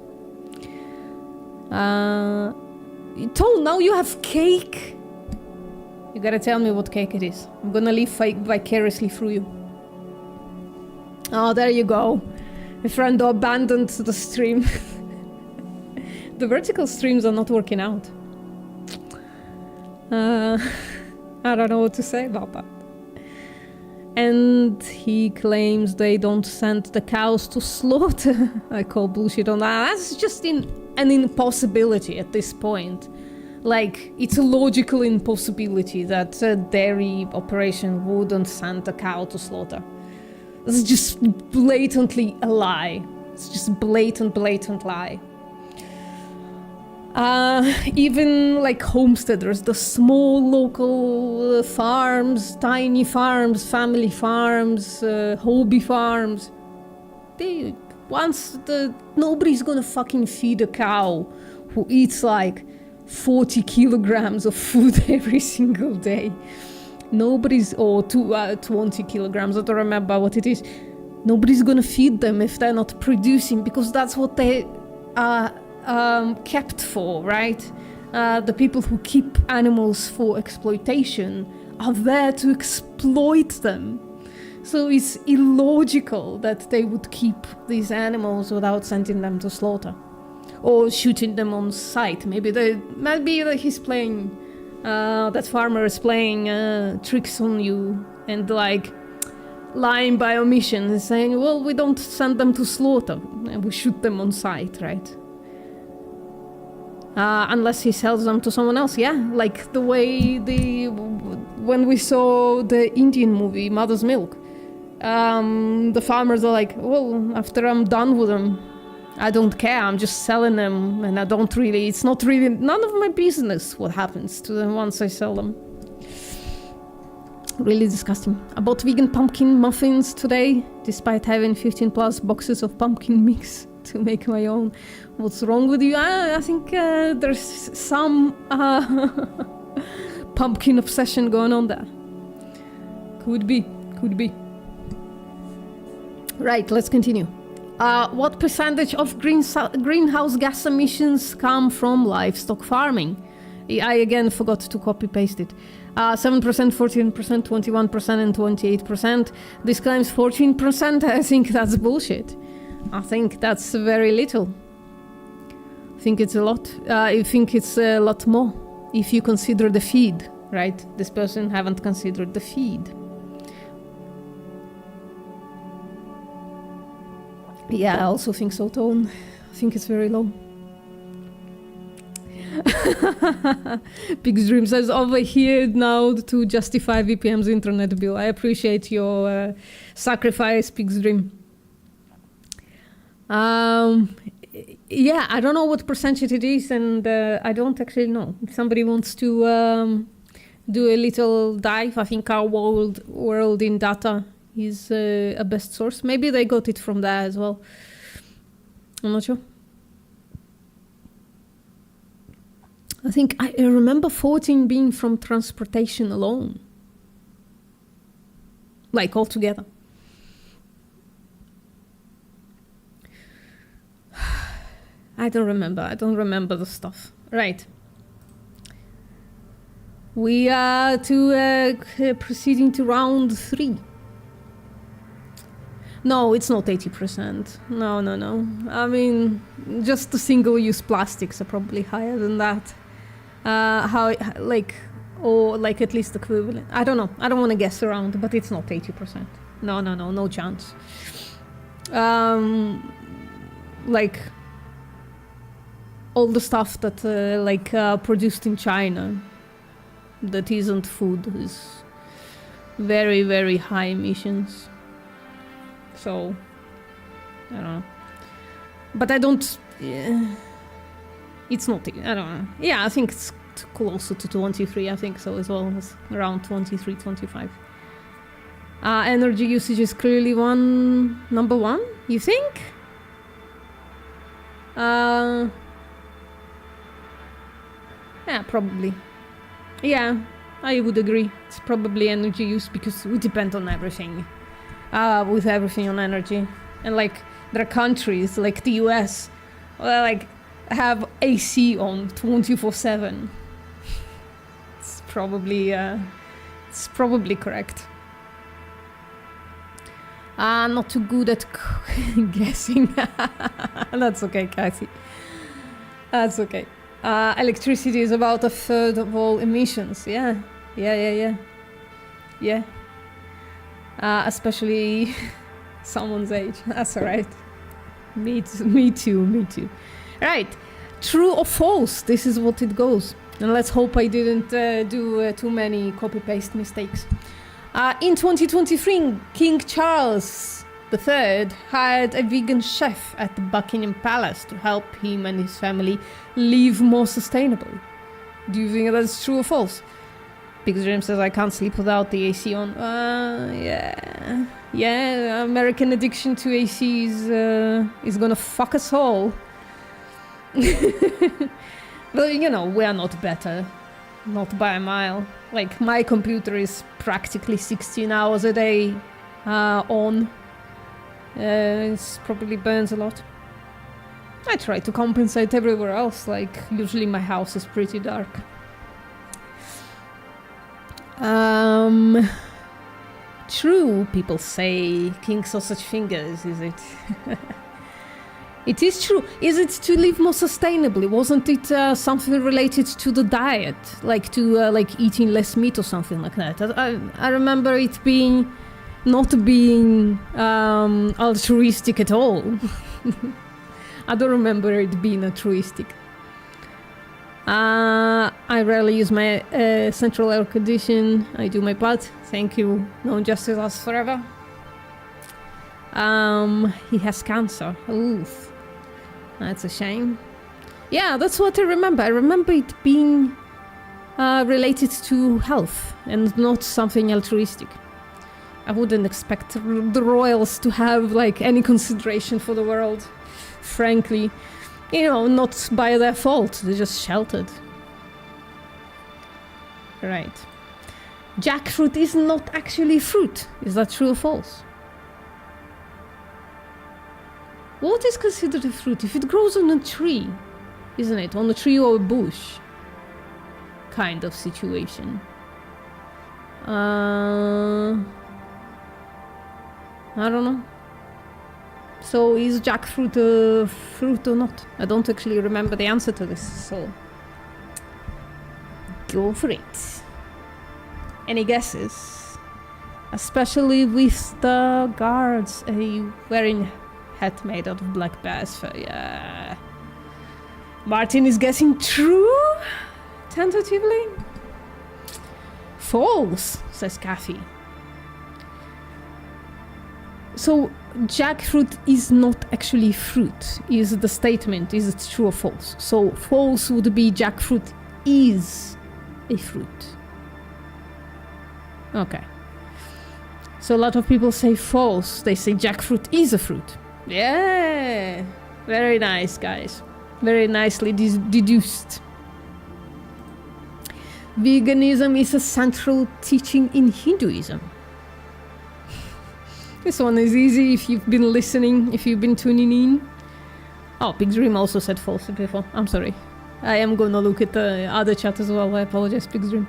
Told now you have cake. You gotta tell me what cake it is. I'm gonna live vicariously through you. Oh, there you go. My friend abandoned the stream. The vertical streams are not working out. I don't know what to say about that. And he claims they don't send the cows to slaughter. I call bullshit on that. That's just an impossibility at this point. Like, it's a logical impossibility that a dairy operation wouldn't send a cow to slaughter. It's just blatantly a lie. It's just blatant lie. Even like homesteaders, the small local farms, tiny farms, family farms, hobby farms, nobody's gonna fucking feed a cow who eats like 40 kilograms of food every single day. Or 20 kilograms, I don't remember what it is. Nobody's gonna feed them if they're not producing, because that's what are kept for, right? The people who keep animals for exploitation are there to exploit them. So it's illogical that they would keep these animals without sending them to slaughter or shooting them on sight. Maybe he's playing, that farmer is playing tricks on you and like lying by omission and saying, well, we don't send them to slaughter and we shoot them on sight, right? Unless he sells them to someone else, yeah. Like the way when we saw the Indian movie, Mother's Milk, the farmers are like, well, after I'm done with them, I don't care, I'm just selling them, and it's not really none of my business what happens to them once I sell them. Really disgusting. I bought vegan pumpkin muffins today, despite having 15 plus boxes of pumpkin mix to make my own. What's wrong with you? I think there's some pumpkin obsession going on there. Could be. Right, let's continue. What percentage of greenhouse gas emissions come from livestock farming? I again forgot to copy paste it. 7%, 14%, 21%, and 28%. This claims 14%. I think that's bullshit. I think that's very little. I think it's a lot. I think it's a lot more if you consider the feed, right? This person haven't considered the feed. Yeah, I also think so, Tone. I think it's very low. Pig's Dream says, over here now to justify VPM's internet bill. I appreciate your sacrifice, Pig's Dream. Yeah, I don't know what percentage it is, and I don't actually know. If somebody wants to do a little dive, I think our world in data is a best source. Maybe they got it from there as well. I'm not sure. I think I remember 14 being from transportation alone. Like altogether. I don't remember the stuff. Right. We are proceeding to round 3. No, it's not 80%. No. I mean, just the single-use plastics are probably higher than that. Like at least equivalent. I don't know. I don't want to guess around, but it's not 80%. No chance. Like all the stuff that produced in China that isn't food is very, very high emissions. So, I don't know. But I don't... it's not... I don't know. Yeah, I think it's closer to 23, I think so as well. It's around 23, 25. Energy usage is clearly number one, you think? Yeah, probably. Yeah, I would agree. It's probably energy use because we depend on everything. With everything on energy. And there are countries like the US where have AC on 24/7. It's probably correct. Not too good at guessing. That's okay, Kathy. That's okay. Electricity is about a third of all emissions. Yeah. Especially someone's age. That's alright. Me too. Right. True or false? This is what it goes. And let's hope I didn't do too many copy-paste mistakes. In 2023, King Charles III hired a vegan chef at the Buckingham Palace to help him and his family live more sustainably. Do you think that's true or false? Big Dream says, I can't sleep without the AC on. Yeah, American addiction to AC is gonna fuck us all. But we are not better. Not by a mile. My computer is practically 16 hours a day on. It probably burns a lot. I try to compensate everywhere else, like usually my house is pretty dark. True, people say king sausage fingers, is it? It is true. Is it to live more sustainably? Wasn't it something related to the diet? Like to like eating less meat or something like that? I remember it being not being altruistic at all. I don't remember it being altruistic. I rarely use my central air condition. I do my part. Thank you. No justice lasts forever. He has cancer. Oof. That's a shame. Yeah, that's what I remember. I remember it being related to health and not something altruistic. I wouldn't expect the royals to have like any consideration for the world, frankly. You know, not by their fault, they're just sheltered. Right. Jackfruit is not actually fruit. Is that true or false? What is considered a fruit? If it grows on a tree, isn't it? On a tree or a bush kind of situation. I don't know. So is jackfruit a fruit or not? I don't actually remember the answer to this, so go for it. Any guesses? Especially with the guards wearing hat made out of black bear's fur. Yeah. Martin is guessing true? Tentatively? False, says Kathy. So jackfruit is not actually fruit, is the statement. Is it true or false? So false would be jackfruit is a fruit. Okay. So a lot of people say false. They say jackfruit is a fruit. Yeah. Very nice, guys. Very nicely deduced. Veganism is a central teaching in Hinduism. This one is easy if you've been listening, if you've been tuning in. Oh, Pig's Dream also said false before. I'm sorry. I am gonna look at the other chat as well. I apologize, Pig's Dream.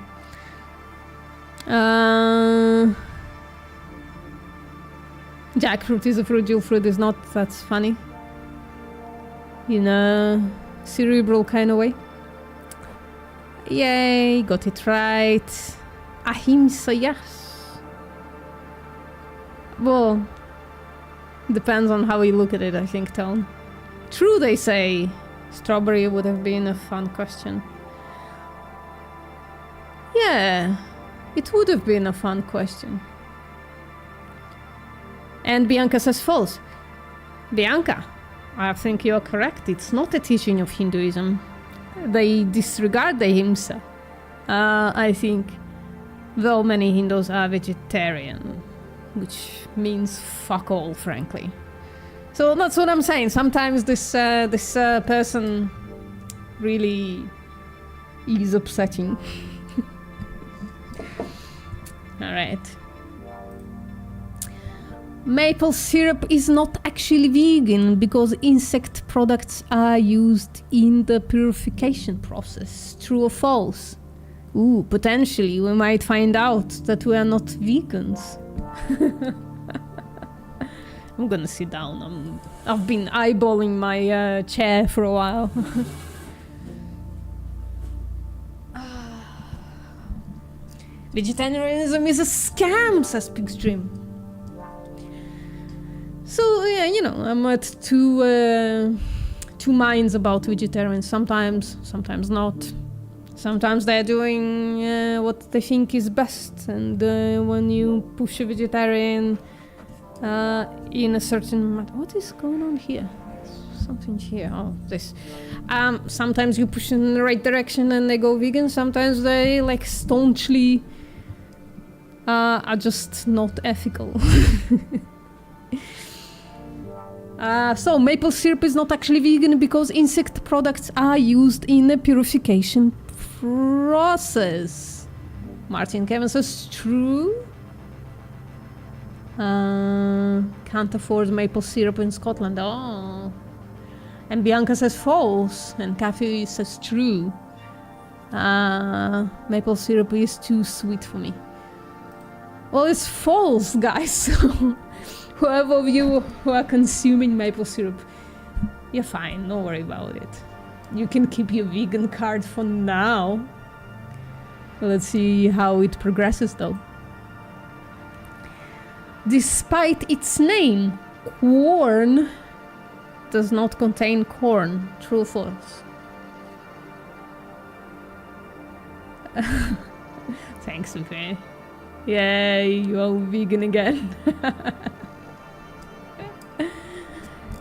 Jackfruit is a fruit, jewel fruit is not. That's funny. In a cerebral kind of way. Yay, got it right. Ahimsa, yes. Well, depends on how you look at it, I think, Tone. True, they say. Strawberry would have been a fun question. Yeah, it would have been a fun question. And Bianca says false. Bianca, I think you're correct. It's not a teaching of Hinduism. They disregard the ahimsa. I think, though many Hindus are vegetarian, which means fuck all, frankly. So that's what I'm saying. Sometimes this person really is upsetting. All right. Maple syrup is not actually vegan because insect products are used in the purification process. True or false? Ooh, potentially we might find out that we are not vegans. I'm gonna sit down. I've been eyeballing my chair for a while. Vegetarianism is a scam, says Pig's Dream. So yeah, you know, I'm at two minds about vegetarians. Sometimes not. Sometimes they're doing what they think is best, and when you push a vegetarian in a certain... What is going on here? Something here. Oh, this. Sometimes you push in the right direction and they go vegan. Sometimes they like staunchly are just not ethical. So maple syrup is not actually vegan because insect products are used in the purification process. Martin Kevin says true. Can't afford maple syrup in Scotland. Oh, And Bianca says false, and Kathy says true. Maple syrup is too sweet for me. Well, it's false, guys. So whoever of you who are consuming maple syrup, you're fine. Don't worry about it. You can keep your vegan card for now. Let's see how it progresses, though. Despite its name, corn does not contain corn. True or false? Thanks, okay. Yay, you're vegan again.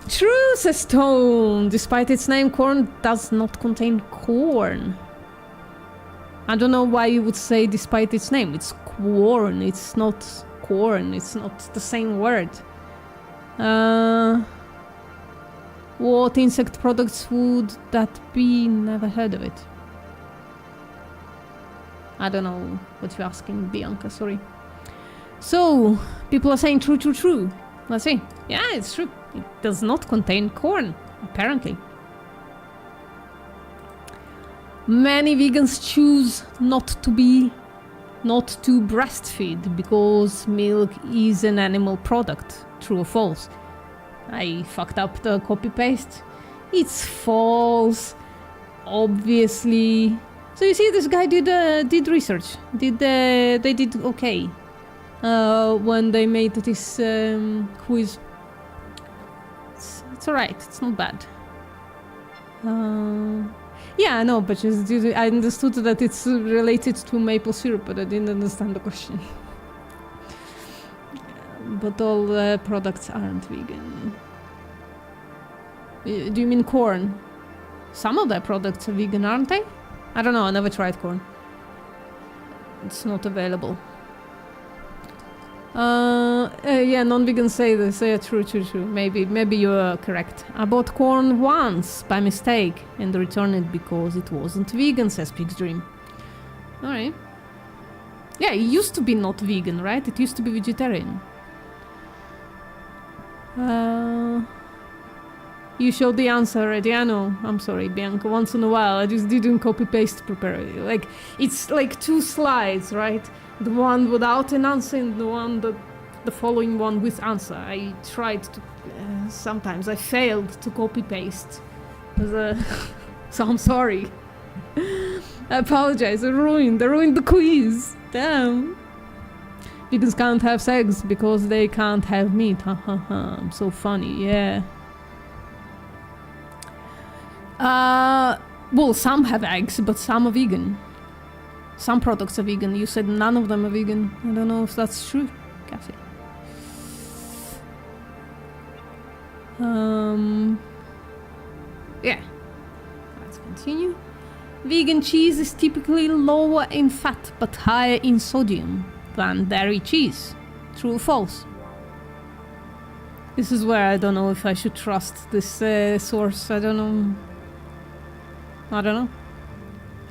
True, says Stone. Despite its name, corn does not contain corn. I don't know why you would say despite its name. It's corn, it's not corn, it's not the same word. What insect products would that be? Never heard of it. I don't know what you're asking, Bianca, sorry. So, people are saying true, true, true. Let's see. Yeah, it's true. It does not contain corn, apparently. Many vegans choose not to breastfeed because milk is an animal product. True or false? I fucked up the copy-paste. It's false, obviously. So you see, this guy did research. They did okay when they made this quiz. It's alright. It's not bad. Yeah, no, but just I understood that it's related to maple syrup, but I didn't understand the question. But all products aren't vegan. Do you mean corn? Some of their products are vegan, aren't they? I don't know, I never tried corn. It's not available. Yeah, non-vegans say this. Yeah, true. Maybe you're correct. I bought corn once by mistake and returned it because it wasn't vegan, says Pig's Dream. Alright. Yeah, it used to be not vegan, right? It used to be vegetarian. You showed the answer already. I know. I'm sorry, Bianca. Once in a while, I just didn't copy-paste prepare. Like, it's like 2 slides, right? The one without an answer and the following one with answer. I tried to... sometimes I failed to copy-paste. So I'm sorry. I apologize. I ruined the quiz. Damn. Vegans can't have sex because they can't have meat. Ha ha ha. I'm so funny. Yeah. Well, some have eggs, but some are vegan. Some products are vegan. You said none of them are vegan. I don't know if that's true, Kathy. Yeah. Let's continue. Vegan cheese is typically lower in fat, but higher in sodium than dairy cheese. True or false? This is where I don't know if I should trust this source. I don't know.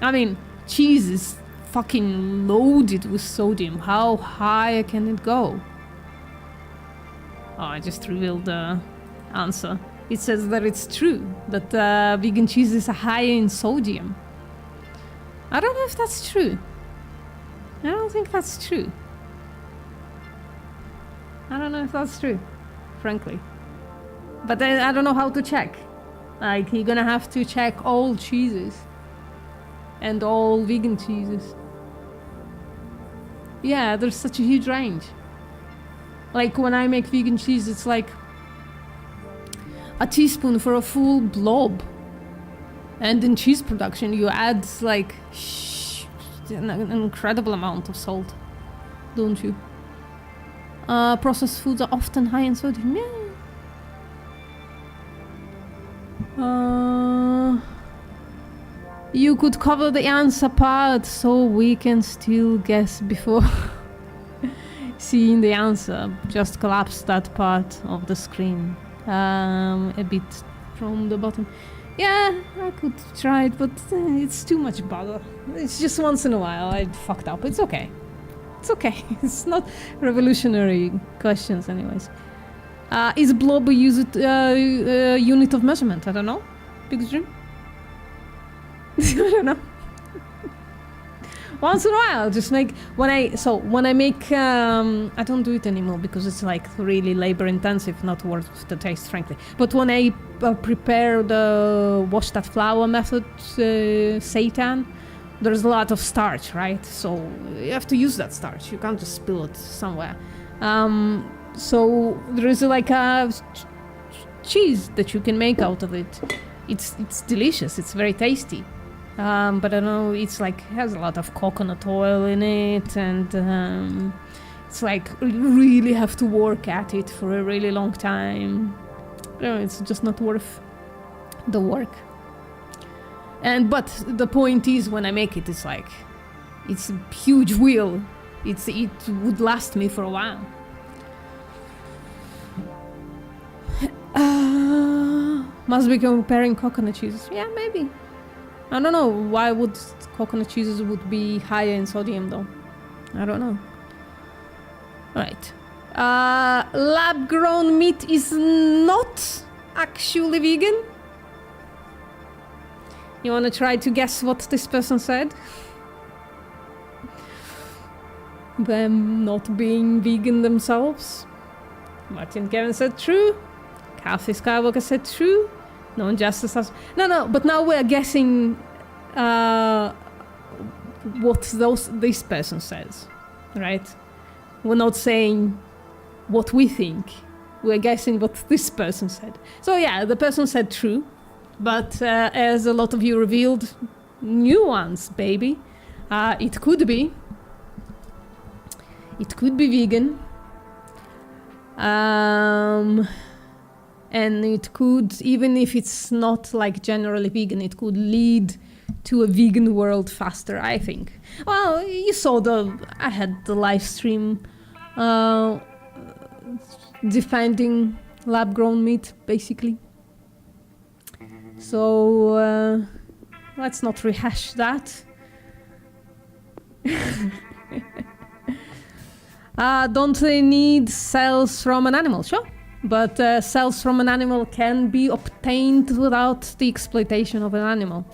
I mean, cheese is fucking loaded with sodium. How high can it go? Oh, I just revealed the answer. It says that it's true, that vegan cheese is higher in sodium. I don't know if that's true. I don't think that's true. I don't know if that's true, frankly. But I don't know how to check. Like, you're gonna have to check all cheeses. And all vegan cheeses. Yeah, there's such a huge range. Like, when I make vegan cheese, it's like a teaspoon for a full blob. And in cheese production, you add, like, an incredible amount of salt. Don't you? Processed foods are often high in sodium. Yeah. You could cover the answer part so we can still guess before seeing the answer. Just collapse that part of the screen a bit from the bottom. Yeah, I could try it, but it's too much bother. It's just once in a while I fucked up. It's okay. It's okay. It's not revolutionary questions anyways. Is blob a unit of measurement? I don't know. Biggest dream? I don't know. Once in a while, just make when I make I don't do it anymore because it's like really labor intensive, not worth the taste, frankly. But when I prepare the wash that flour method seitan, there's a lot of starch, right? So you have to use that starch. You can't just spill it somewhere. So there is like a cheese that you can make out of it. It's delicious. It's very tasty. But I don't know, it's like has a lot of coconut oil in it, and it's like you really have to work at it for a really long time. I don't know, it's just not worth the work. But the point is, when I make it, it's like it's a huge wheel. It would last me for a while. Must be comparing coconut cheeses. Yeah, maybe. I don't know, why would coconut cheeses would be higher in sodium though? I don't know. Right. Lab-grown meat is not actually vegan. You wanna try to guess what this person said? Them not being vegan themselves. Martin Kevin said true. Kathy Skywalker said true. No injustice has... No, but now we're guessing what this person says, right? We're not saying what we think. We're guessing what this person said. So yeah, the person said true, but as a lot of you revealed, nuance, baby. It could be. It could be vegan. And it could, even if it's not like generally vegan, it could lead to a vegan world faster, I think. Well, you saw I had the live stream defending lab-grown meat, basically. So let's not rehash that. Don't they need cells from an animal? Sure. But cells from an animal can be obtained without the exploitation of an animal.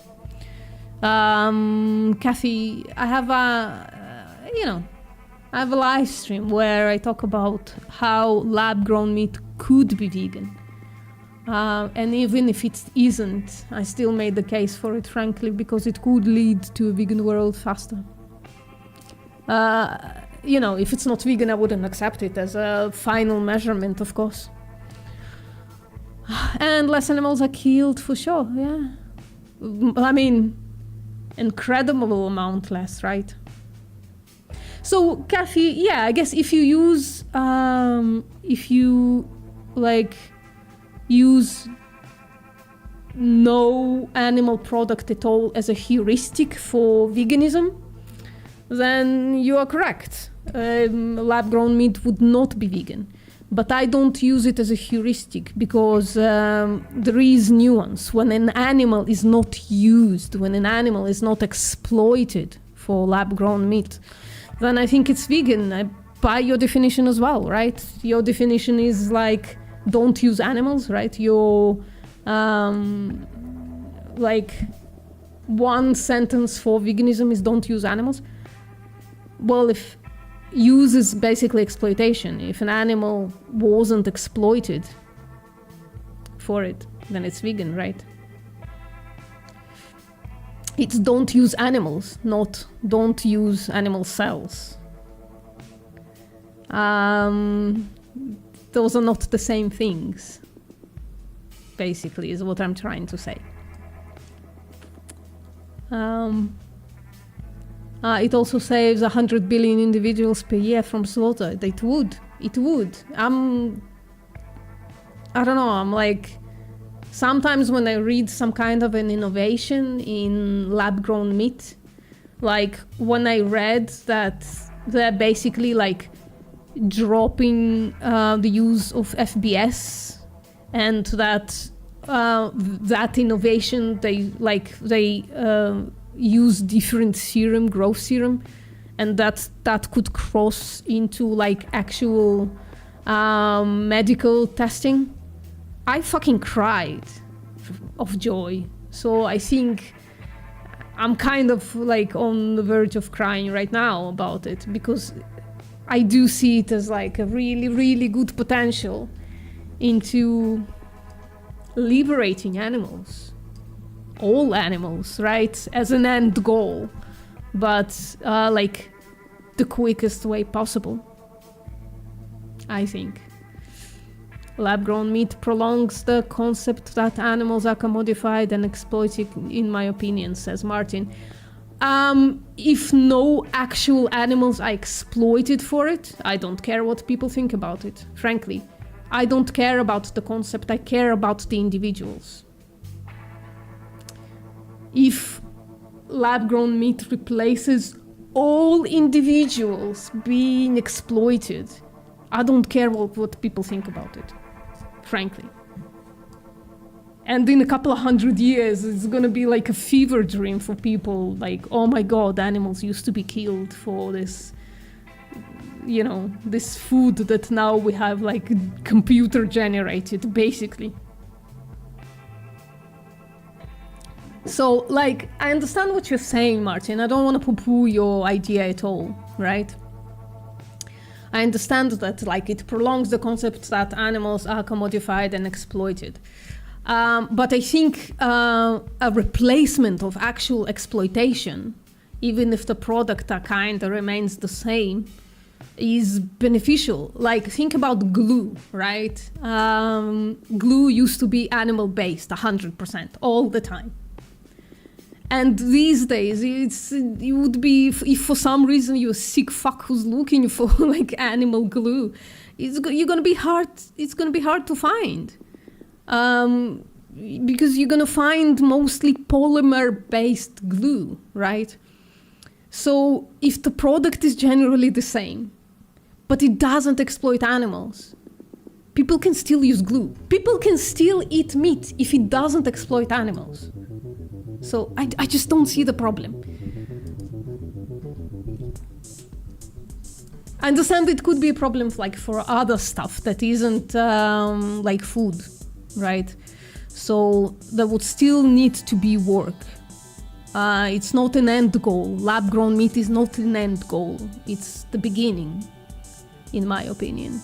Kathy, I have a live stream where I talk about how lab-grown meat could be vegan. And even if it isn't, I still made the case for it, frankly, because it could lead to a vegan world faster. If it's not vegan, I wouldn't accept it as a final measurement, of course. And less animals are killed for sure, yeah. I mean, incredible amount less, right? So, Kathy, yeah, I guess if you use, use no animal product at all as a heuristic for veganism, then you are correct. Lab-grown meat would not be vegan. But I don't use it as a heuristic because there is nuance. When an animal is not used, when an animal is not exploited for lab-grown meat, then I think it's vegan. By your definition as well, right? Your definition is like, don't use animals, right? Your, one sentence for veganism is don't use animals. Well, if use is basically exploitation. If an animal wasn't exploited for it, then it's vegan, right? It's don't use animals, not don't use animal cells. Those are not the same things, basically, is what I'm trying to say. It also saves 100 billion individuals per year from slaughter. It would. I don't know, I'm like, sometimes when I read some kind of an innovation in lab-grown meat, like when I read that they're basically like dropping the use of FBS, and that that innovation, they use different serum, growth serum, and that could cross into like actual medical testing. I fucking cried. of joy. So I think I'm kind of like on the verge of crying right now about it, because I do see it as like a really, really good potential into liberating animals, all animals, right, as an end goal, but like the quickest way possible, I think. Lab-grown meat prolongs the concept that animals are commodified and exploited, in my opinion, says Martin. If no actual animals are exploited for it, I don't care what people think about it, frankly. I don't care about the concept, I care about the individuals. If lab-grown meat replaces all individuals being exploited, I don't care what people think about it, frankly. And in a couple of 100 years, it's gonna be like a fever dream for people, like, oh my God, animals used to be killed for this, you know, this food that now we have like computer generated, basically. So like, I understand what you're saying, Martin. I don't want to poo-poo your idea at all, right? I understand that like it prolongs the concept that animals are commodified and exploited. But I think a replacement of actual exploitation, even if the product kind of remains the same, is beneficial. Like, think about glue, right? Glue used to be animal-based 100% all the time. And these days, it would be, if for some reason you're a sick fuck who's looking for like animal glue, it's gonna be hard to find. Because you're gonna find mostly polymer-based glue, right? So if the product is generally the same, but it doesn't exploit animals, people can still use glue. People can still eat meat if it doesn't exploit animals. So I just don't see the problem. I understand it could be a problem like for other stuff that isn't like food, right? So there would still need to be work. It's not an end goal. Lab-grown meat is not an end goal. It's the beginning, in my opinion.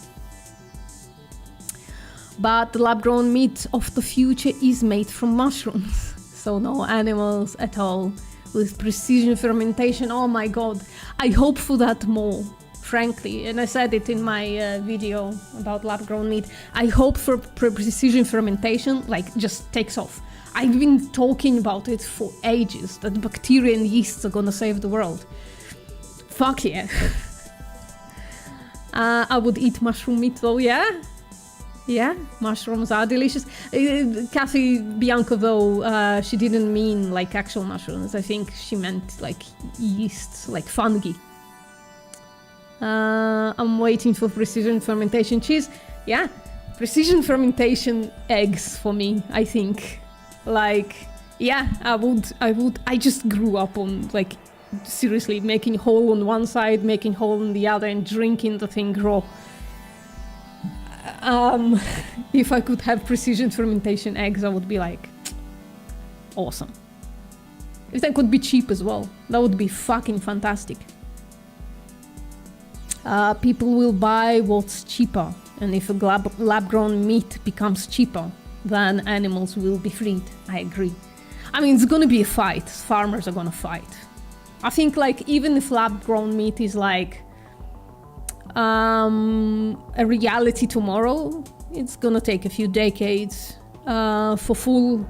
But the lab-grown meat of the future is made from mushrooms. So no animals at all, with precision fermentation. Oh my God, I hope for that more, frankly. And I said it in my video about lab-grown meat. I hope for precision fermentation, like, just takes off. I've been talking about it for ages, that bacteria and yeasts are gonna save the world. Fuck yeah. I would eat mushroom meat though, yeah? Yeah, mushrooms are delicious. Kathy Bianco, though, she didn't mean like actual mushrooms. I think she meant like yeast, like fungi. I'm waiting for precision fermentation cheese. Yeah, precision fermentation eggs for me, I think. Like, yeah, I would. I just grew up on like, seriously, making hole on one side, making hole on the other, and drinking the thing raw. If I could have precision fermentation eggs, I would be like, awesome. If they could be cheap as well, that would be fucking fantastic. People will buy what's cheaper, and if a lab-grown meat becomes cheaper, then animals will be freed. I agree. I mean, it's gonna be a fight. Farmers are gonna fight. I think like, even if lab-grown meat is like a reality tomorrow, it's gonna take a few decades for full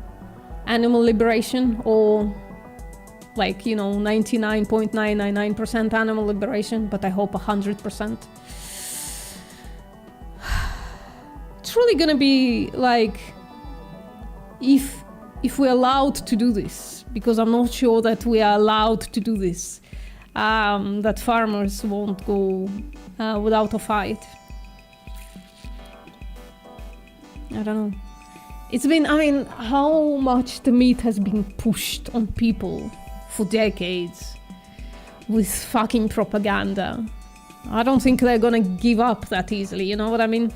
animal liberation, or like, you know, 99.999% animal liberation, but I hope 100%. It's really gonna be like, if we're allowed to do this, because I'm not sure that we are allowed to do this, that farmers won't go without a fight. I don't know. It's been, I mean, how much the meat has been pushed on people for decades with fucking propaganda. I don't think they're gonna give up that easily, you know what I mean?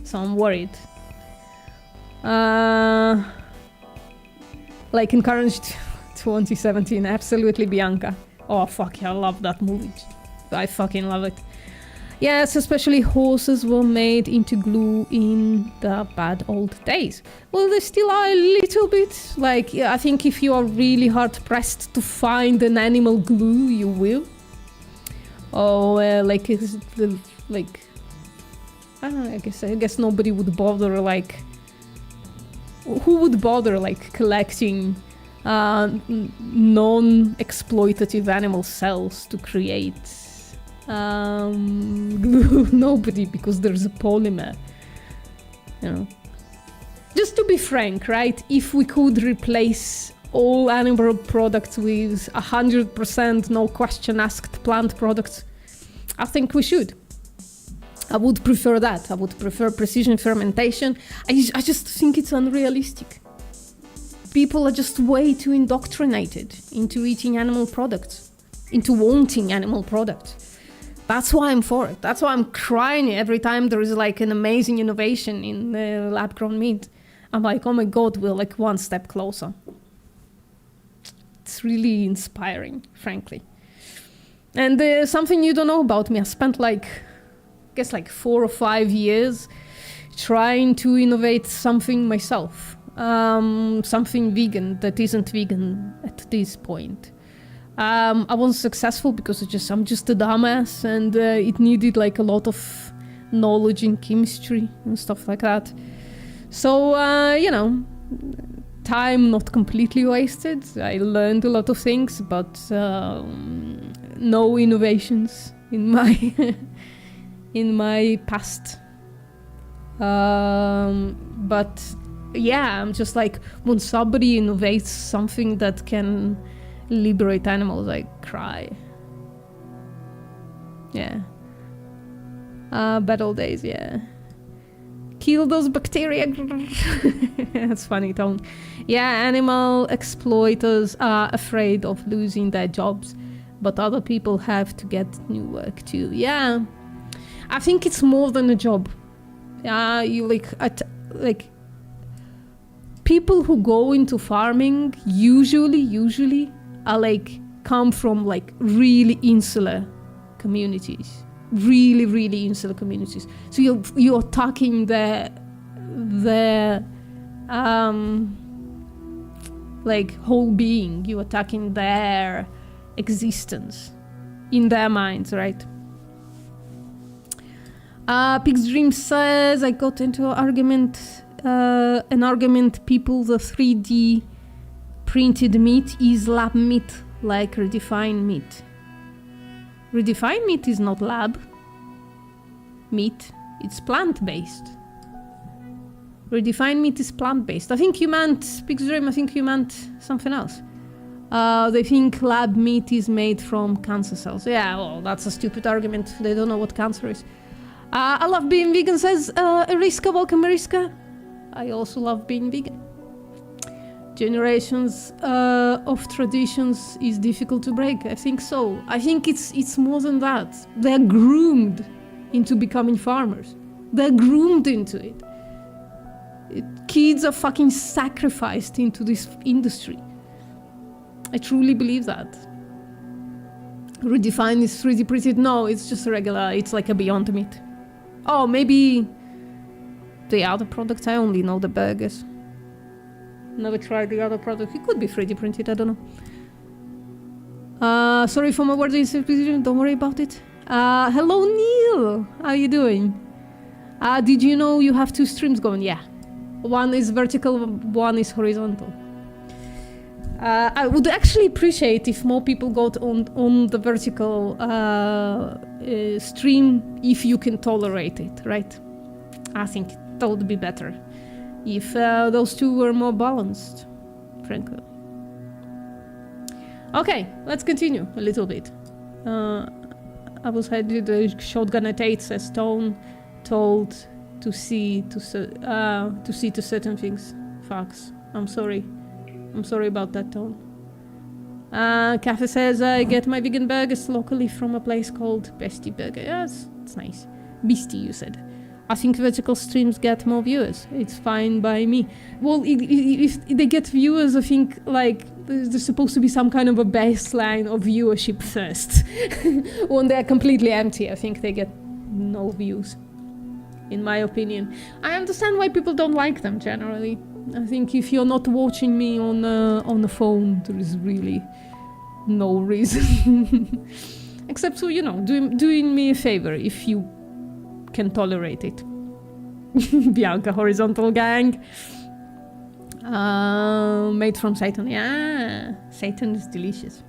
So I'm worried. like encouraged 2017, absolutely Bianca. Oh fuck, I love that movie. I fucking love it. Yes, especially horses were made into glue in the bad old days. Well, they still are a little bit. Like, yeah, I think if you are really hard pressed to find an animal glue, you will. Oh, like, like, I don't know, I guess nobody would bother, like, who would bother, like, collecting non-exploitative animal cells to create glue? Nobody, because there's a polymer, you know. Just to be frank, right, if we could replace all animal products with 100% no question asked plant products, I think we should. I would prefer that. I would prefer precision fermentation. I just think it's unrealistic. People are just way too indoctrinated into eating animal products, into wanting animal products. That's why I'm for it. That's why I'm crying every time there is like an amazing innovation in lab-grown meat. I'm like, oh my God, we're like one step closer. It's really inspiring, frankly. And something you don't know about me, I spent like, I guess like 4 or 5 years trying to innovate something myself. Something vegan that isn't vegan at this point. I wasn't successful because I'm just a dumbass, and it needed like a lot of knowledge in chemistry and stuff like that. So, you know, time not completely wasted. I learned a lot of things, but no innovations in my in my past. But yeah, I'm just like, when somebody innovates something that can liberate animals, I cry. Yeah. Bad old days, yeah. Kill those bacteria. That's funny, Tone. Yeah, animal exploiters are afraid of losing their jobs, but other people have to get new work too. Yeah, I think it's more than a job. You like people who go into farming usually are like come from like really insular communities. Really insular communities. So you're attacking their like whole being. You're attacking their existence in their minds, right? Pig's Dream says, I got into an argument people, the 3D printed meat is lab meat, like redefined meat. Redefined meat is not lab meat, it's plant-based. Redefined meat is plant-based. I think you meant, Pig's Dream, I think you meant something else. They think lab meat is made from cancer cells. Yeah, well, that's a stupid argument. They don't know what cancer is. I love being vegan, says Eriska. Welcome, Eriska. I also love being vegan. Generations of traditions is difficult to break. I think so. I think it's more than that. They're groomed into becoming farmers. They're groomed into it. Kids are fucking sacrificed into this industry. I truly believe that. Redefined is 3D printed. No, it's just a regular. It's like a Beyond Meat. Oh, maybe the other products. I only know the burgers. Never tried the other product. It could be 3D printed, I don't know. Sorry for my word interpretation, don't worry about it. Hello Neil, how are you doing? Did you know you have 2 streams going? Yeah. One is vertical, one is horizontal. I would actually appreciate if more people got on the vertical stream, if you can tolerate it, right? I think that would be better if those two were more balanced, frankly. Okay, let's continue a little bit. I was headed the shotgun at 8, says Stone, told to see to certain things. Facts. I'm sorry about that, Tone. Cafe says, I get my vegan burgers locally from a place called Bestie Burger. Yes, it's nice. Beastie, you said. I think vertical streams get more viewers. It's fine by me. Well, if they get viewers, I think like there's supposed to be some kind of a baseline of viewership first. When they're completely empty, I think they get no views, in my opinion. I understand why people don't like them generally. I think if you're not watching me on the phone, there is really no reason. Except for, you know, doing me a favor if you can tolerate it. Bianca, horizontal gang. Made from Satan. Yeah, Satan is delicious.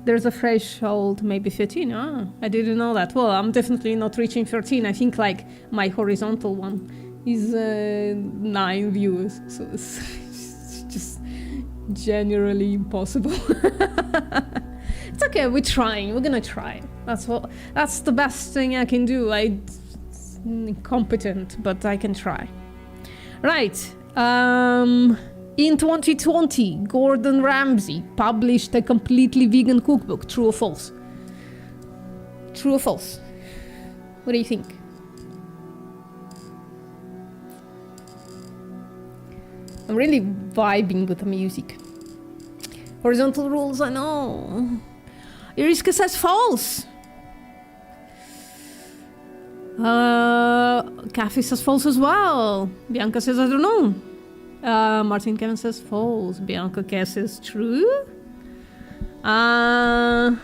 There's a threshold, maybe 13. I didn't know that. Well, I'm definitely not reaching 13. I think like my horizontal one is 9 viewers. So it's just generally impossible. It's okay, we're trying. We're gonna try. That's the best thing I can do. I'm incompetent, but I can try. Right. In 2020, Gordon Ramsay published a completely vegan cookbook. True or false? True or false? What do you think? I'm really vibing with the music. Horizontal rules, I know. Iriska says false. Kathy says false as well. Bianca says I don't know. Martin Kevin says false. Bianca K says true. The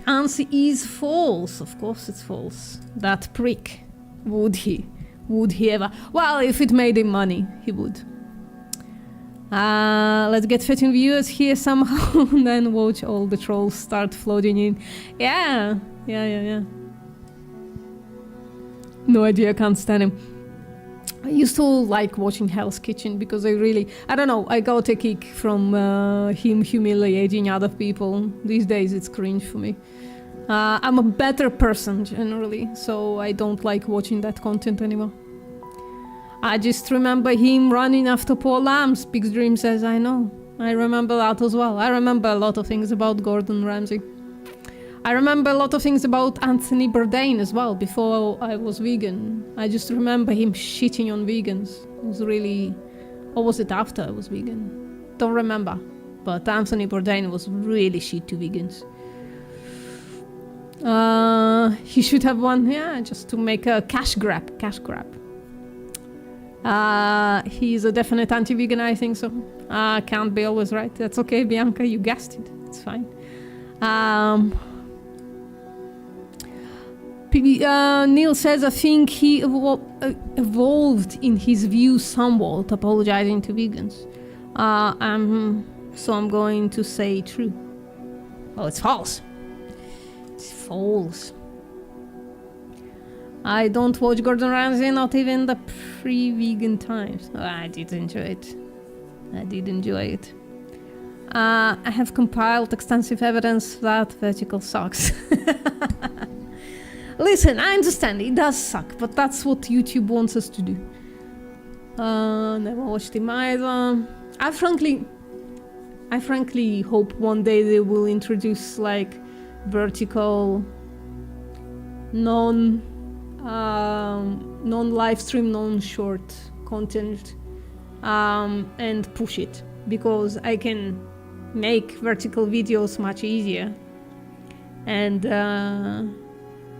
answer is false. Of course it's false. That prick. Would he ever? Well, if it made him money, he would. Let's get 15 viewers here somehow and then watch all the trolls start flooding in. Yeah. No idea, I can't stand him. I used to like watching Hell's Kitchen because I don't know, I got a kick from him humiliating other people. These days it's cringe for me. I'm a better person generally, so I don't like watching that content anymore. I just remember him running after poor lambs. Big Dream says, I know. I remember that as well. I remember a lot of things about Gordon Ramsay. I remember a lot of things about Anthony Bourdain as well, before I was vegan. I just remember him shitting on vegans. It was really... Or was it after I was vegan? Don't remember. But Anthony Bourdain was really shit to vegans. He should have won, yeah, just to make a cash grab. He's a definite anti-vegan, I think so. Can't be always right. That's okay, Bianca, you guessed it. It's fine. Neil says, I think he evolved in his views somewhat, apologizing to vegans. So I'm going to say true. Oh, it's false. It's false. I don't watch Gordon Ramsay, not even the pre-vegan times. Oh, I did enjoy it. I have compiled extensive evidence that vertical sucks. Listen, I understand, it does suck, but that's what YouTube wants us to do. Never watched him either. I frankly hope one day they will introduce like vertical non-live stream, non-short content and push it, because I can make vertical videos much easier, and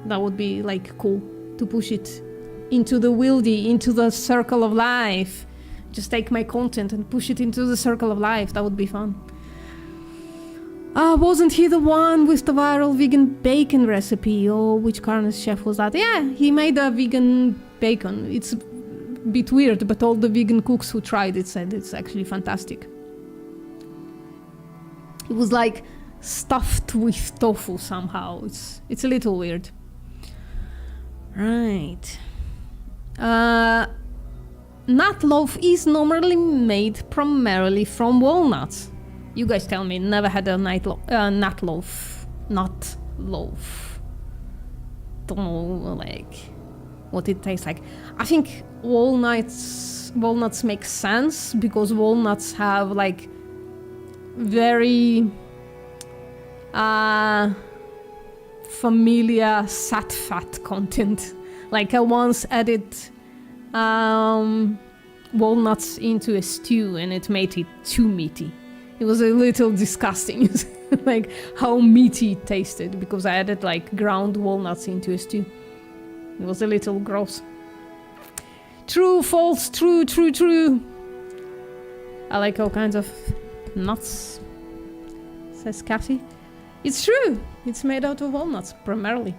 that would be like cool to push it into the wildy, into the circle of life. Just take my content and push it into the circle of life. That would be fun. Wasn't he the one with the viral vegan bacon recipe? Or which Carnage chef was that? Yeah, he made a vegan bacon. It's a bit weird, but all the vegan cooks who tried it said it's actually fantastic. It was like stuffed with tofu somehow. It's a little weird. Right. Nut loaf is normally made primarily from walnuts. You guys tell me, never had a nut loaf. Nut loaf. Don't know, like, what it tastes like. I think walnuts make sense, because walnuts have, like, very familiar sat fat content. Like I once added walnuts into a stew and it made it too meaty. It was a little disgusting, like how meaty it tasted, because I added like ground walnuts into a stew. It was a little gross. True, false, true, true, true. I like all kinds of nuts, says Kathy. It's true. It's made out of walnuts, primarily.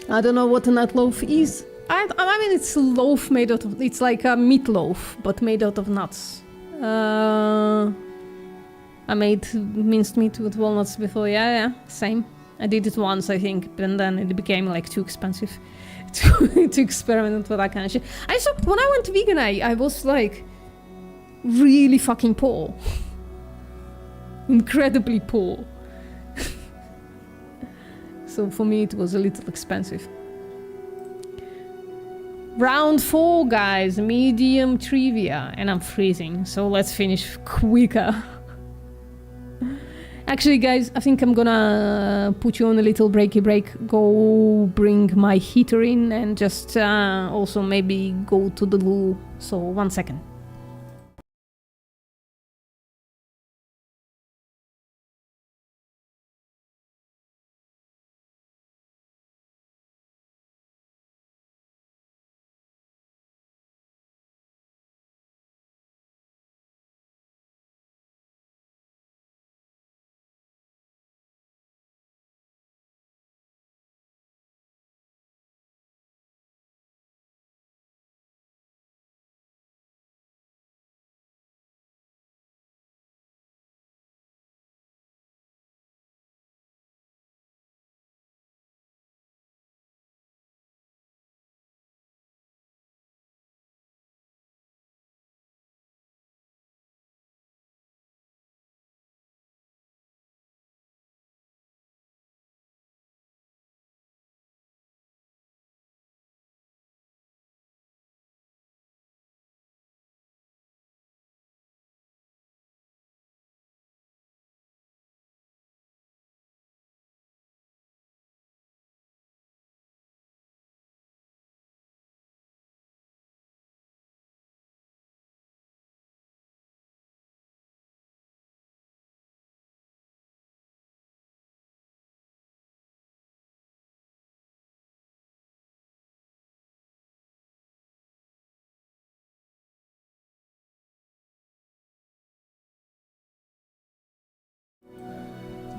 I don't know what a nut loaf is. I mean, it's a loaf made out of... It's like a meatloaf, but made out of nuts. I made minced meat with walnuts before. Yeah, same. I did it once, I think, and then it became like too expensive to experiment with that kind of shit. When I went vegan, I was like really fucking poor. Incredibly poor. So for me, it was a little expensive. Round 4, guys. Medium trivia. And I'm freezing, so let's finish quicker. Actually, guys, I think I'm gonna put you on a little breaky break. Go bring my heater in and just also maybe go to the loo. So 1 second.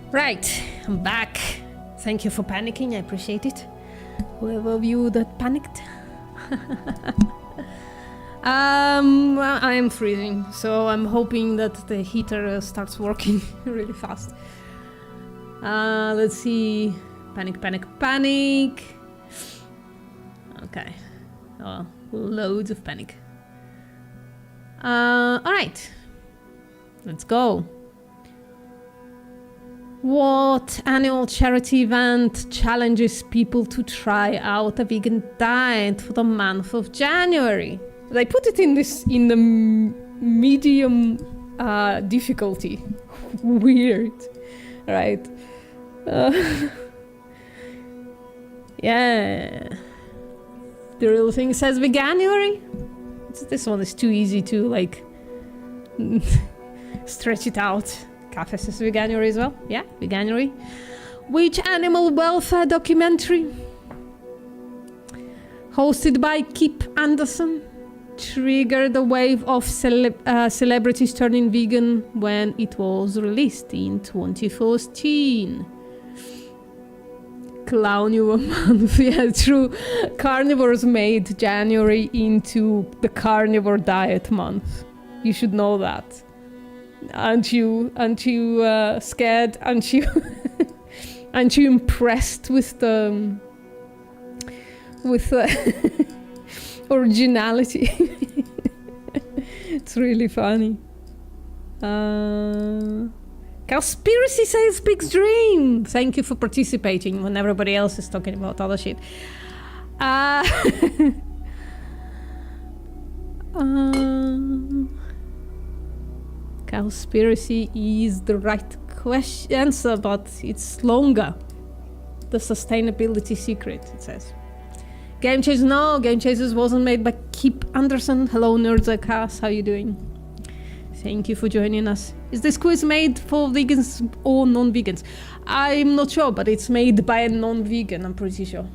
Right, I'm back. Thank you for panicking, I appreciate it. Whoever of you that panicked. I am freezing, so I'm hoping that the heater starts working really fast. Let's see. Panic, panic, panic. Okay. Oh, loads of panic. Alright. Let's go. What annual charity event challenges people to try out a vegan diet for the month of January? They put it in the medium difficulty. Weird, right? Yeah. The real thing says Veganuary. This one is too easy to like stretch it out. Cafe says Veganuary as well. Yeah, Veganuary. Which animal welfare documentary, hosted by Kip Anderson, triggered a wave of celebrities turning vegan when it was released in 2014? Clownure month. Yeah, true. Carnivores made January into the carnivore diet month. You should know that. Aren't you scared? Aren't you impressed with the originality? It's really funny. Conspiracy says Pig's Dream. Thank you for participating when everybody else is talking about other shit. Cowspiracy is the right answer, but it's longer. The sustainability secret, it says. Game Chasers, no, Game Chasers wasn't made by Kip Anderson. Hello, nerds like us, how you doing? Thank you for joining us. Is this quiz made for vegans or non-vegans? I'm not sure, but it's made by a non-vegan, I'm pretty sure.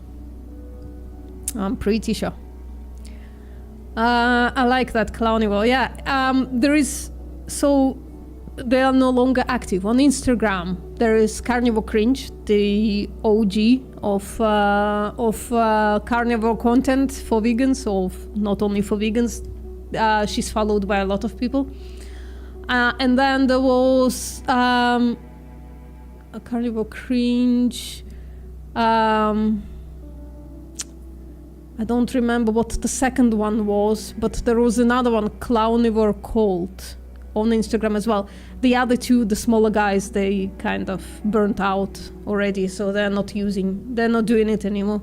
I like that Clownivore. Yeah, they are no longer active on Instagram. There is Carnivore Cringe, the OG of carnivore content for vegans, or not only for vegans. She's followed by a lot of people. And then there was a Carnivore Cringe. I don't remember what the second one was, but there was another one, Clownivore Cult, on Instagram as well. The other two, the smaller guys, they kind of burnt out already, so they're not doing it anymore.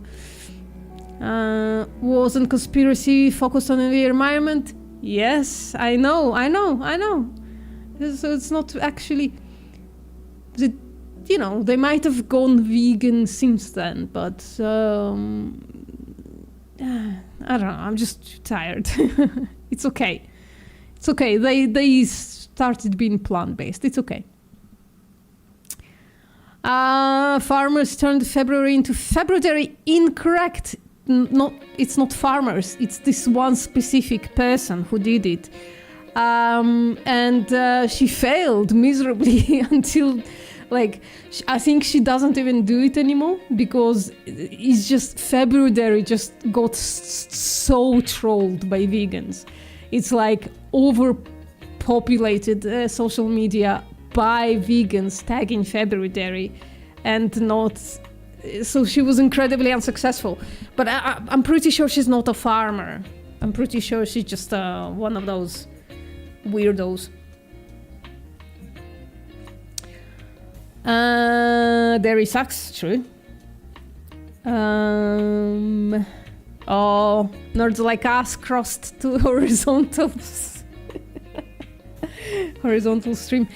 Wasn't Conspiracy focused on the environment? Yes, I know. So it's not actually, they might have gone vegan since then, but I don't know, I'm just tired. It's okay. They started being plant-based. It's okay. Farmers turned February into February. Incorrect. It's not farmers. It's this one specific person who did it. And she failed miserably until, I think she doesn't even do it anymore, because it's just February just got so trolled by vegans. It's overpopulated social media by vegans tagging February, and not. So she was incredibly unsuccessful. But I'm pretty sure she's not a farmer. I'm pretty sure she's just one of those weirdos. Dairy sucks, true. Nerds like us crossed to horizontal stream.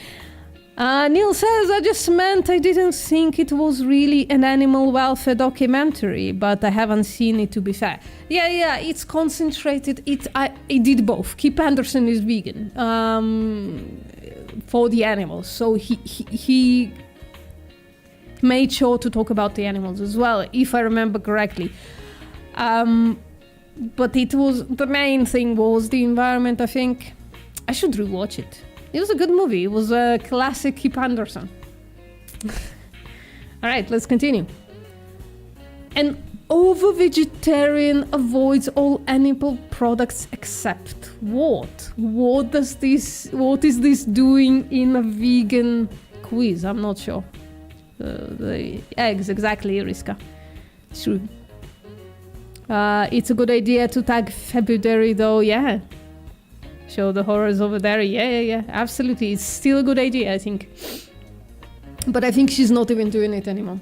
Neil says, I just meant I didn't think it was really an animal welfare documentary, but I haven't seen it, to be fair. Yeah, it's concentrated. It did both. Kip Anderson is vegan for the animals, so he made sure to talk about the animals as well, if I remember correctly. But the main thing was the environment, I think. I should rewatch it. It was a good movie. It was a classic Kip Anderson. All right, let's continue. An over-vegetarian avoids all animal products except what? What is this doing in a vegan quiz? I'm not sure. The eggs, exactly, Iriska. True. It's a good idea to tag February, though, yeah. Show the horrors over there. Yeah, absolutely. It's still a good idea, I think. But I think she's not even doing it anymore.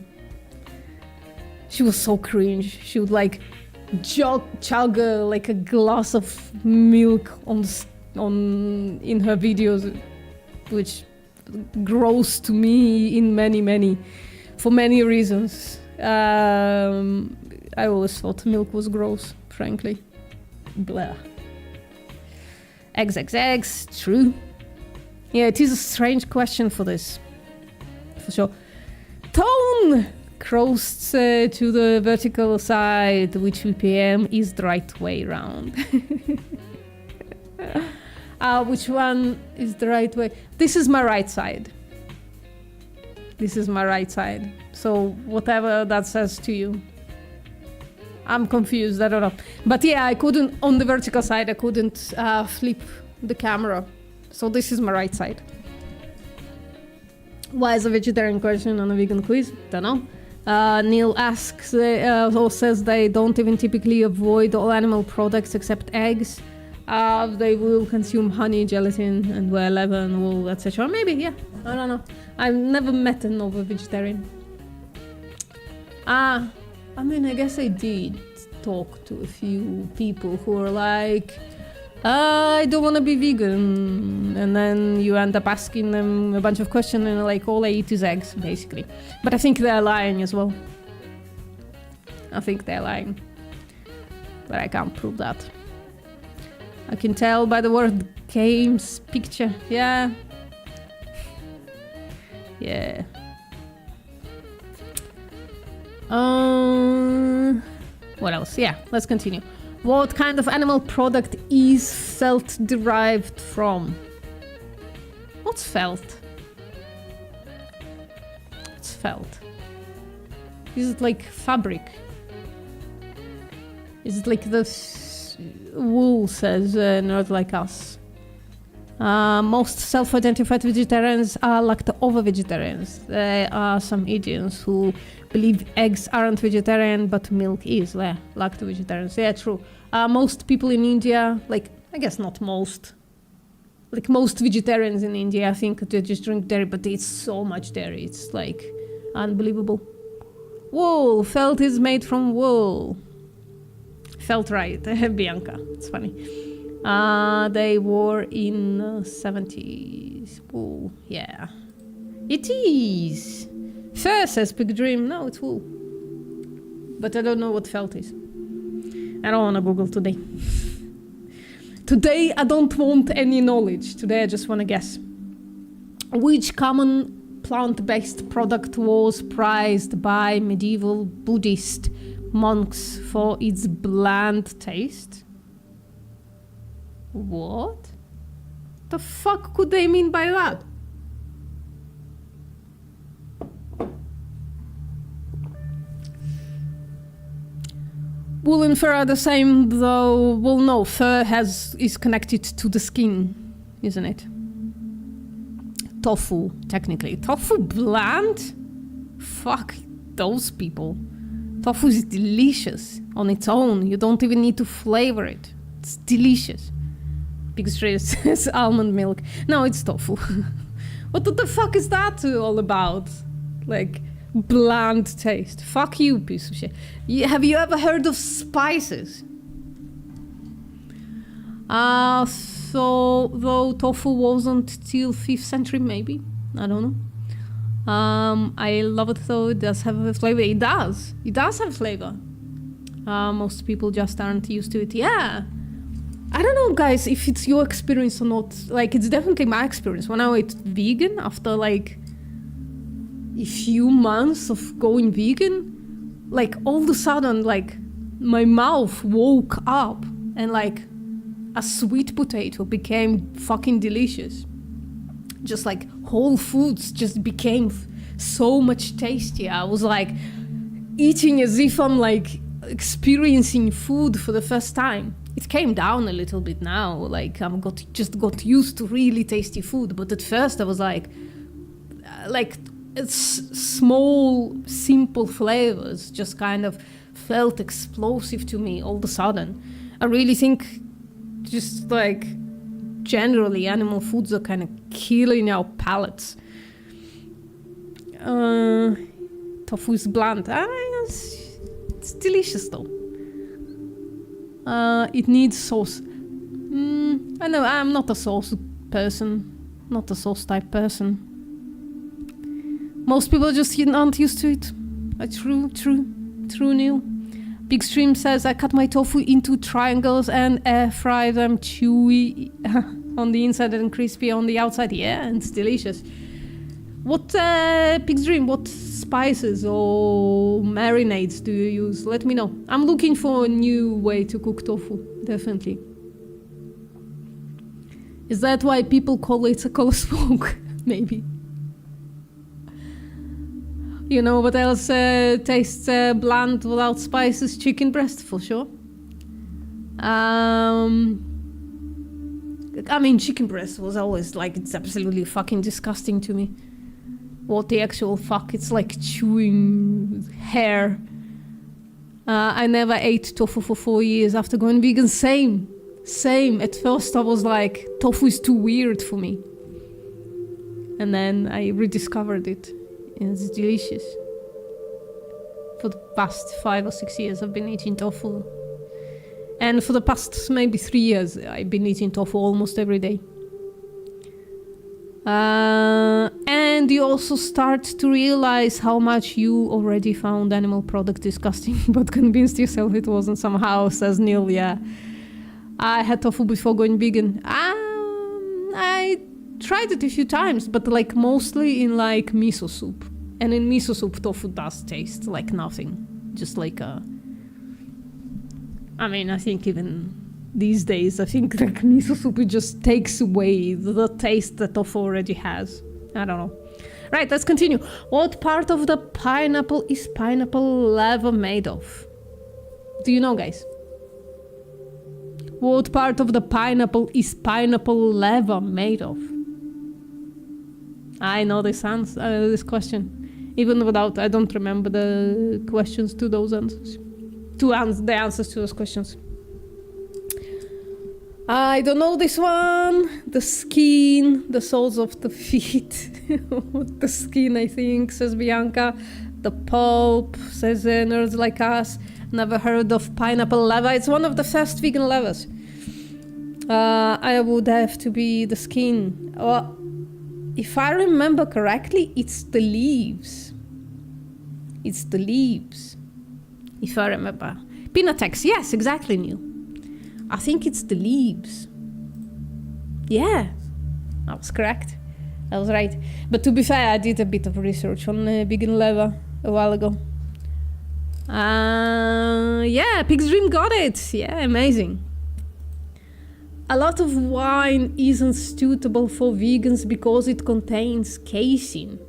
She was so cringe. She would chug a glass of milk in her videos, which gross to me for many reasons. I always thought milk was gross, frankly. Blah. Eggs, true. Yeah, it is a strange question for this. For sure. Tone! Crossed to the vertical side, which VPM is the right way round. Which one is the right way? This is my right side. So whatever that says to you. I'm confused, I don't know. But yeah, I couldn't, on the vertical side, I couldn't flip the camera. So this is my right side. Why is a vegetarian question on a vegan quiz? Don't know. Neil asks, or says they don't even typically avoid all animal products except eggs. They will consume honey, gelatin, and leaven, wool, etc. Maybe, yeah. I don't know. I've never met an over-vegetarian. I mean, I guess I did talk to a few people who are like, I don't want to be vegan. And then you end up asking them a bunch of questions and like, all I eat is eggs, basically. But I think they're lying as well. I think they're lying. But I can't prove that. I can tell by the word games picture. Yeah. Yeah. What else? Yeah, let's continue. What kind of animal product is felt derived from? What's felt? What's felt? Is it like fabric? Is it like the wool says, not like us? Most self-identified vegetarians are lacto-ovo-vegetarians. There are some Indians who believe eggs aren't vegetarian, but milk is. Yeah, lacto-vegetarians. Yeah, true. Most people in India, like, I guess not most, like most vegetarians in India, I think they just drink dairy, but they eat so much dairy. It's like unbelievable. Wool. Felt is made from wool. Felt right, Bianca. It's funny. They were in 70s. Wool, yeah. It is. Fur says Big Dream. No, it's wool. But I don't know what felt is. I don't want to Google today. Today I don't want any knowledge. Today I just want to guess. Which common plant-based product was prized by medieval Buddhist monks for its bland taste? What? The fuck could they mean by that? Wool and fur are the same, though. Well, no, fur is connected to the skin, isn't it? Tofu, technically. Tofu bland? Fuck those people. Tofu is delicious on its own. You don't even need to flavor it. It's delicious. Big Stress says almond milk. No, it's tofu. What the fuck is that all about? Like, bland taste. Fuck you, piece of shit. Have you ever heard of spices? So, though tofu wasn't till 5th century, maybe. I don't know. I love it though. It does have a flavor. It does. It does have flavor. Most people just aren't used to it. Yeah. I don't know, guys, if it's your experience or not. Like, it's definitely my experience. When I went vegan, after like a few months of going vegan, like all of a sudden, like my mouth woke up and like a sweet potato became fucking delicious. Just like whole foods just became so much tastier. I was like eating as if I'm like experiencing food for the first time. It came down a little bit now, like just got used to really tasty food. But at first I was like it's small, simple flavors just kind of felt explosive to me all of a sudden. I really think just like generally animal foods are kind of killing our palates. Tofu is bland. It's delicious though. It needs sauce. I know, I'm not a sauce person. Not a sauce type person. Most people just aren't used to it. True, Neil. Big Stream says, I cut my tofu into triangles and air fry them chewy on the inside and crispy on the outside. Yeah, and it's delicious. What, Big Dream, what spices or marinades do you use? Let me know. I'm looking for a new way to cook tofu, definitely. Is that why people call it a color smoke? Maybe. You know what else tastes bland without spices? Chicken breast, for sure. I mean, chicken breast was always like, it's absolutely fucking disgusting to me. What the actual fuck? It's like chewing hair. I never ate tofu for 4 years after going vegan. Same. At first I was like, tofu is too weird for me. And then I rediscovered it. And it's delicious. For the past 5 or 6 years I've been eating tofu. And for the past maybe 3 years, I've been eating tofu almost every day. And you also start to realize how much you already found animal products disgusting, but convinced yourself it wasn't somehow, says Neil. Yeah, I had tofu before going vegan. I tried it a few times, but like mostly in like miso soup. And in miso soup, tofu does taste like nothing. Just like I think even these days, I think like miso soup, it just takes away the taste that tofu already has. I don't know. Right, let's continue. What part of the pineapple is pineapple leather made of? Do you know, guys? What part of the pineapple is pineapple leather made of? I know this question. Even without, I don't remember the questions to those answers. The answers to those questions. I don't know this one. The skin, the soles of the feet. The skin, I think, says Bianca. The pulp, says nerds like us. Never heard of pineapple leather. It's one of the first vegan leathers. I would have to be the skin. Well, if I remember correctly, it's the leaves. It's the leaves. If I remember. Pinatex, yes, exactly, Neil. I think it's the leaves. Yeah, I was correct. I was right. But to be fair, I did a bit of research on vegan leather a while ago. Yeah, Pig's Dream got it. Yeah, amazing. A lot of wine isn't suitable for vegans because it contains casein.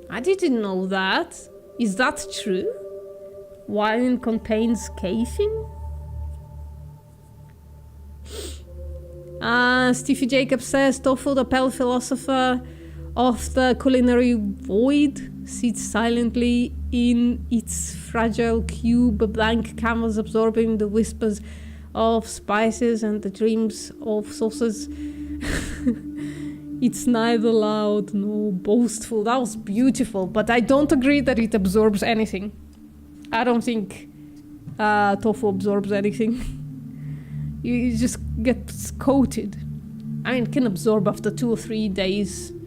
I didn't know that. Is that true? Wine contains casein? Stevie Jacobs says, tofu, the pale philosopher of the culinary void, sits silently in its fragile cube, a blank canvas absorbing the whispers of spices and the dreams of sauces. It's neither loud nor boastful. That was beautiful, but I don't agree that it absorbs anything. I don't think tofu absorbs anything. You just get coated. I mean, it can absorb after 2 or 3 days in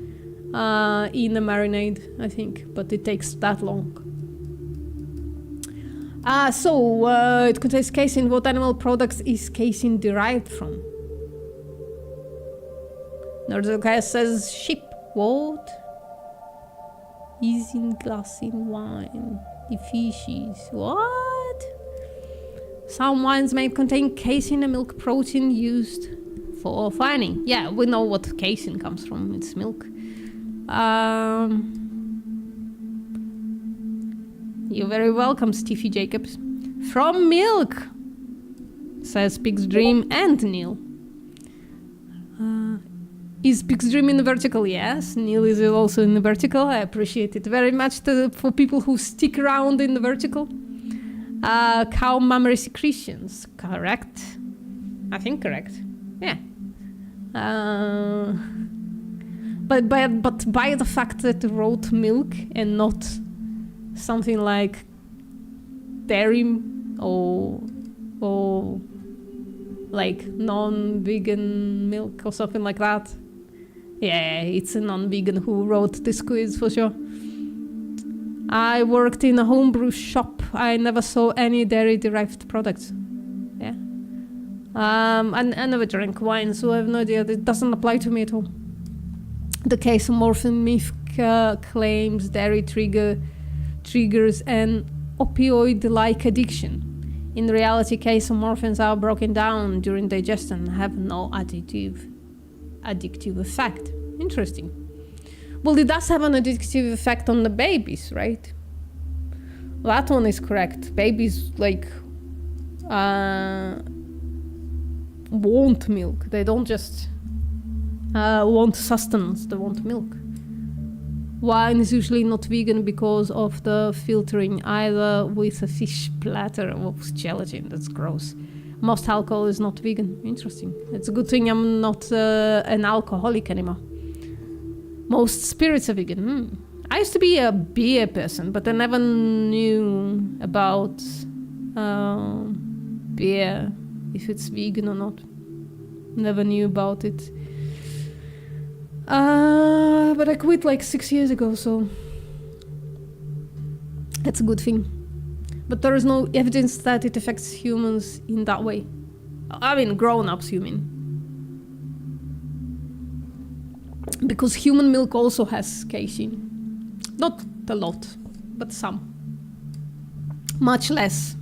a marinade, I think, but it takes that long. It contains casein. What animal products is casein derived from? Northern says sheep. What? Is in glass in wine. The fishes. What? Some wines may contain casein, a milk protein used for fining. Yeah, we know what casein comes from. It's milk. You're very welcome, Stevie Jacobs. From milk, says Pig's Dream and Neil. Is Pig's Dream in the vertical? Yes. Neil is also in the vertical. I appreciate it very much for people who stick around in the vertical. Cow mammary secretions. Correct. I think correct. Yeah. But by the fact that it wrote milk and not something like dairy or like non-vegan milk or something like that. Yeah, it's a non-vegan who wrote this quiz for sure. I worked in a homebrew shop. I never saw any dairy-derived products. Yeah. I never drank wine, so I have no idea. It doesn't apply to me at all. The casomorphin myth claims dairy triggers an opioid-like addiction. In reality, casomorphins are broken down during digestion and have no addictive effect. Interesting. Well, it does have an addictive effect on the babies, right? That one is correct. Babies, like, want milk. They don't just want sustenance, they want milk. Wine is usually not vegan because of the filtering, either with a fish platter or with gelatin. That's gross. Most alcohol is not vegan. Interesting. It's a good thing I'm not an alcoholic anymore. Most spirits are vegan. I used to be a beer person, but I never knew about beer if it's vegan or not. Never knew about it. But I quit like 6 years ago, so that's a good thing. But there is no evidence that it affects humans in that way. I mean, grown-ups, you mean. Because human milk also has casein. Not a lot, but some. Much less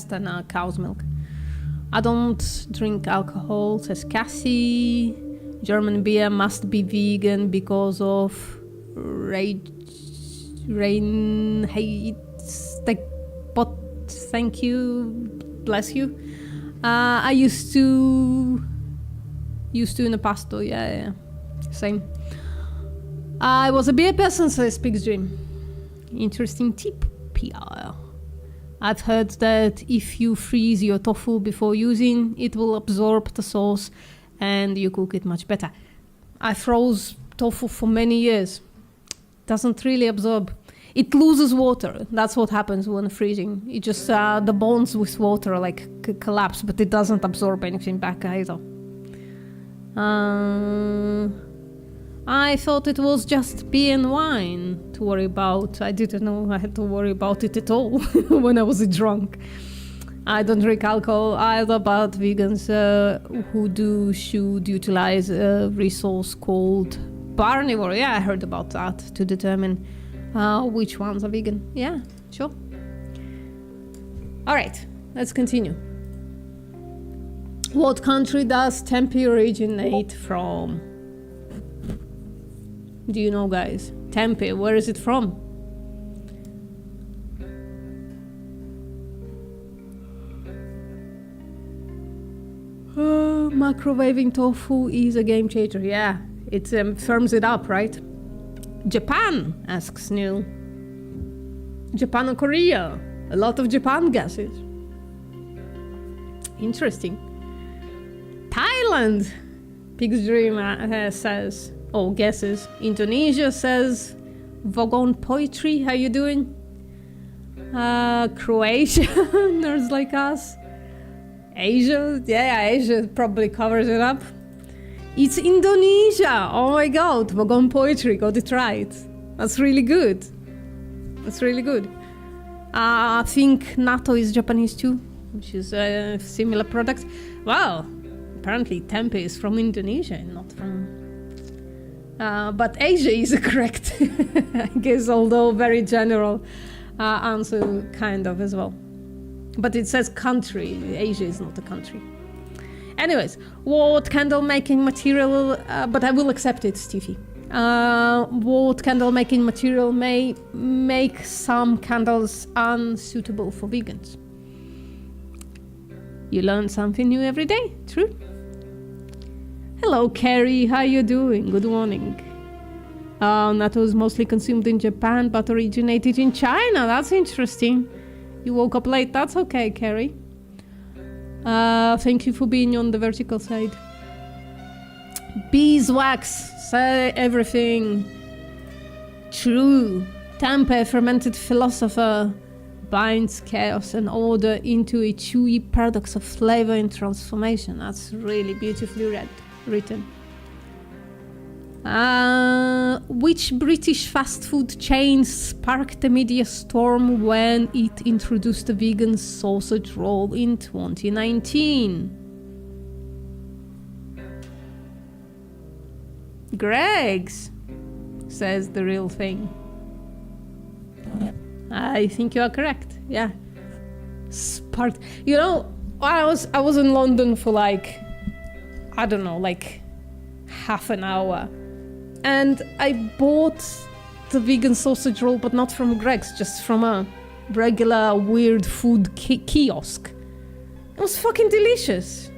than cow's milk. I don't drink alcohol, says Cassie. German beer must be vegan because of but thank you, bless you. I used to in the past though, yeah, same. I was a beer person, says Pig's Dream. Interesting tip, PR. I've heard that if you freeze your tofu before using, it will absorb the sauce and you cook it much better. I froze tofu for many years. Doesn't really absorb. It loses water. That's what happens when freezing. It just, the bonds with water like collapse, but it doesn't absorb anything back either. I thought it was just beer and wine to worry about. I didn't know I had to worry about it at all when I was drunk. I don't drink alcohol either, but vegans who do should utilize a resource called carnivore. Yeah, I heard about that to determine which ones are vegan. Yeah, sure. All right, let's continue. What country does tempeh originate from? Do you know, guys? Tempeh, where is it from? Microwaving tofu is a game changer. Yeah, it firms it up, right? Japan, asks Neil. Japan or Korea? A lot of Japan guesses. Interesting. Thailand, Pig's Dream says. Oh, guesses. Indonesia says Vogon Poetry. How you doing? Croatia, nerds like us. Asia, yeah, Asia probably covers it up. It's Indonesia. Oh my God, Vogon Poetry, got it right. That's really good. That's really good. I think natto is Japanese too, which is a similar product. Wow, apparently tempeh is from Indonesia and not from... but Asia is correct, I guess, although very general answer kind of as well. But it says country. Asia is not a country. Anyways, what candle making material, but I will accept it, Stevie. What candle making material may make some candles unsuitable for vegans? You learn something new every day, true? Hello, Carrie, how you doing? Good morning. Natto is mostly consumed in Japan, but originated in China. That's interesting. You woke up late. That's okay, Carrie. Thank you for being on the vertical side. Beeswax, say everything. True. Tempeh, fermented philosopher, binds chaos and order into a chewy paradox of flavor and transformation. That's really beautifully written. Which British fast food chain sparked a media storm when it introduced a vegan sausage roll in 2019? Greg's, says the real thing. I think you are correct. Yeah. Sparked. You know, I was in London for like, I don't know, like half an hour. And I bought the vegan sausage roll, but not from Greg's, just from a regular weird food kiosk. It was fucking delicious.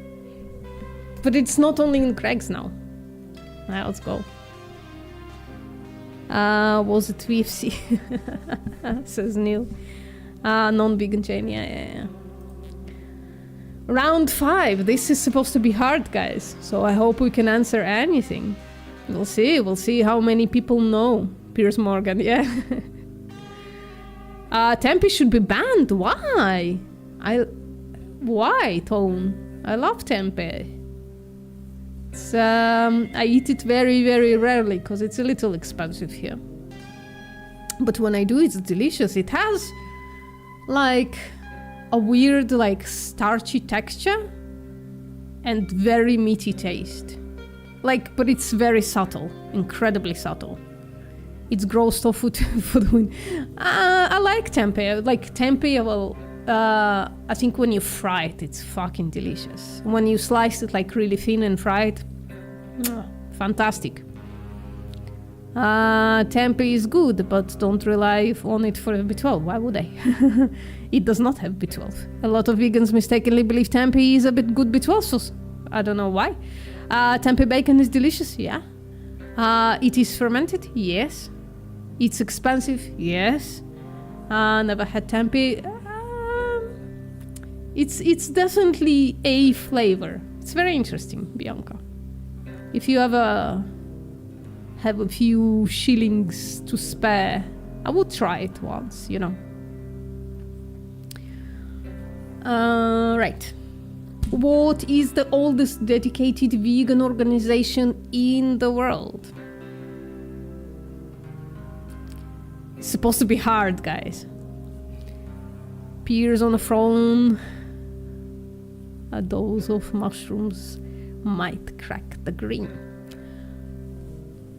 But it's not only in Greg's now. Alright, let's go. Was it VFC? Says Neil. Non-vegan chain, yeah. Round 5. This is supposed to be hard, guys. So I hope we can answer anything. We'll see how many people know. Piers Morgan, yeah. Tempeh should be banned. Why? Why, Tone? I love tempeh. I eat it very, very rarely because it's a little expensive here. But when I do, it's delicious. It has like a weird, like starchy texture and very meaty taste. Like, but it's very subtle, incredibly subtle. It's gross tofu for the win. I like tempeh. Like tempeh, well, I think when you fry it, it's fucking delicious. When you slice it like really thin and fry it, fantastic. Tempeh is good, but don't rely on it for B12. Why would I? It does not have B12. A lot of vegans mistakenly believe tempeh is a bit good B12 source. I don't know why. Tempeh bacon is delicious, yeah. It is fermented, yes. It's expensive, yes. Never had tempeh. It's definitely a flavor. It's very interesting, Bianca. If you ever have a few shillings to spare, I would try it once, you know. Right. What is the oldest dedicated vegan organization in the world? It's supposed to be hard, guys. Peers on a throne. A dose of mushrooms might crack the green.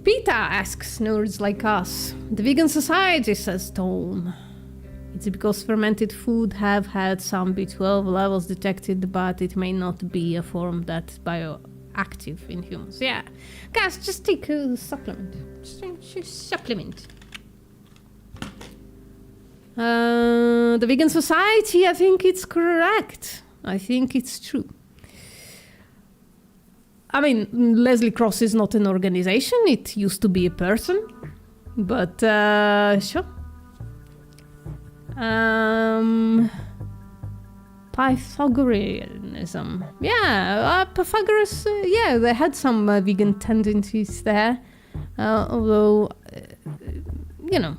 PETA asks nerds like us. The Vegan Society, says Tone. It's because fermented food have had some B12 levels detected, but it may not be a form that's bioactive in humans. Yeah, guys, just take a supplement. Just supplement. The Vegan Society, I think it's correct. I think it's true. I mean, Leslie Cross is not an organization. It used to be a person. But, sure. Pythagoreanism. Yeah, Pythagoras, yeah, they had some vegan tendencies there. Although, you know,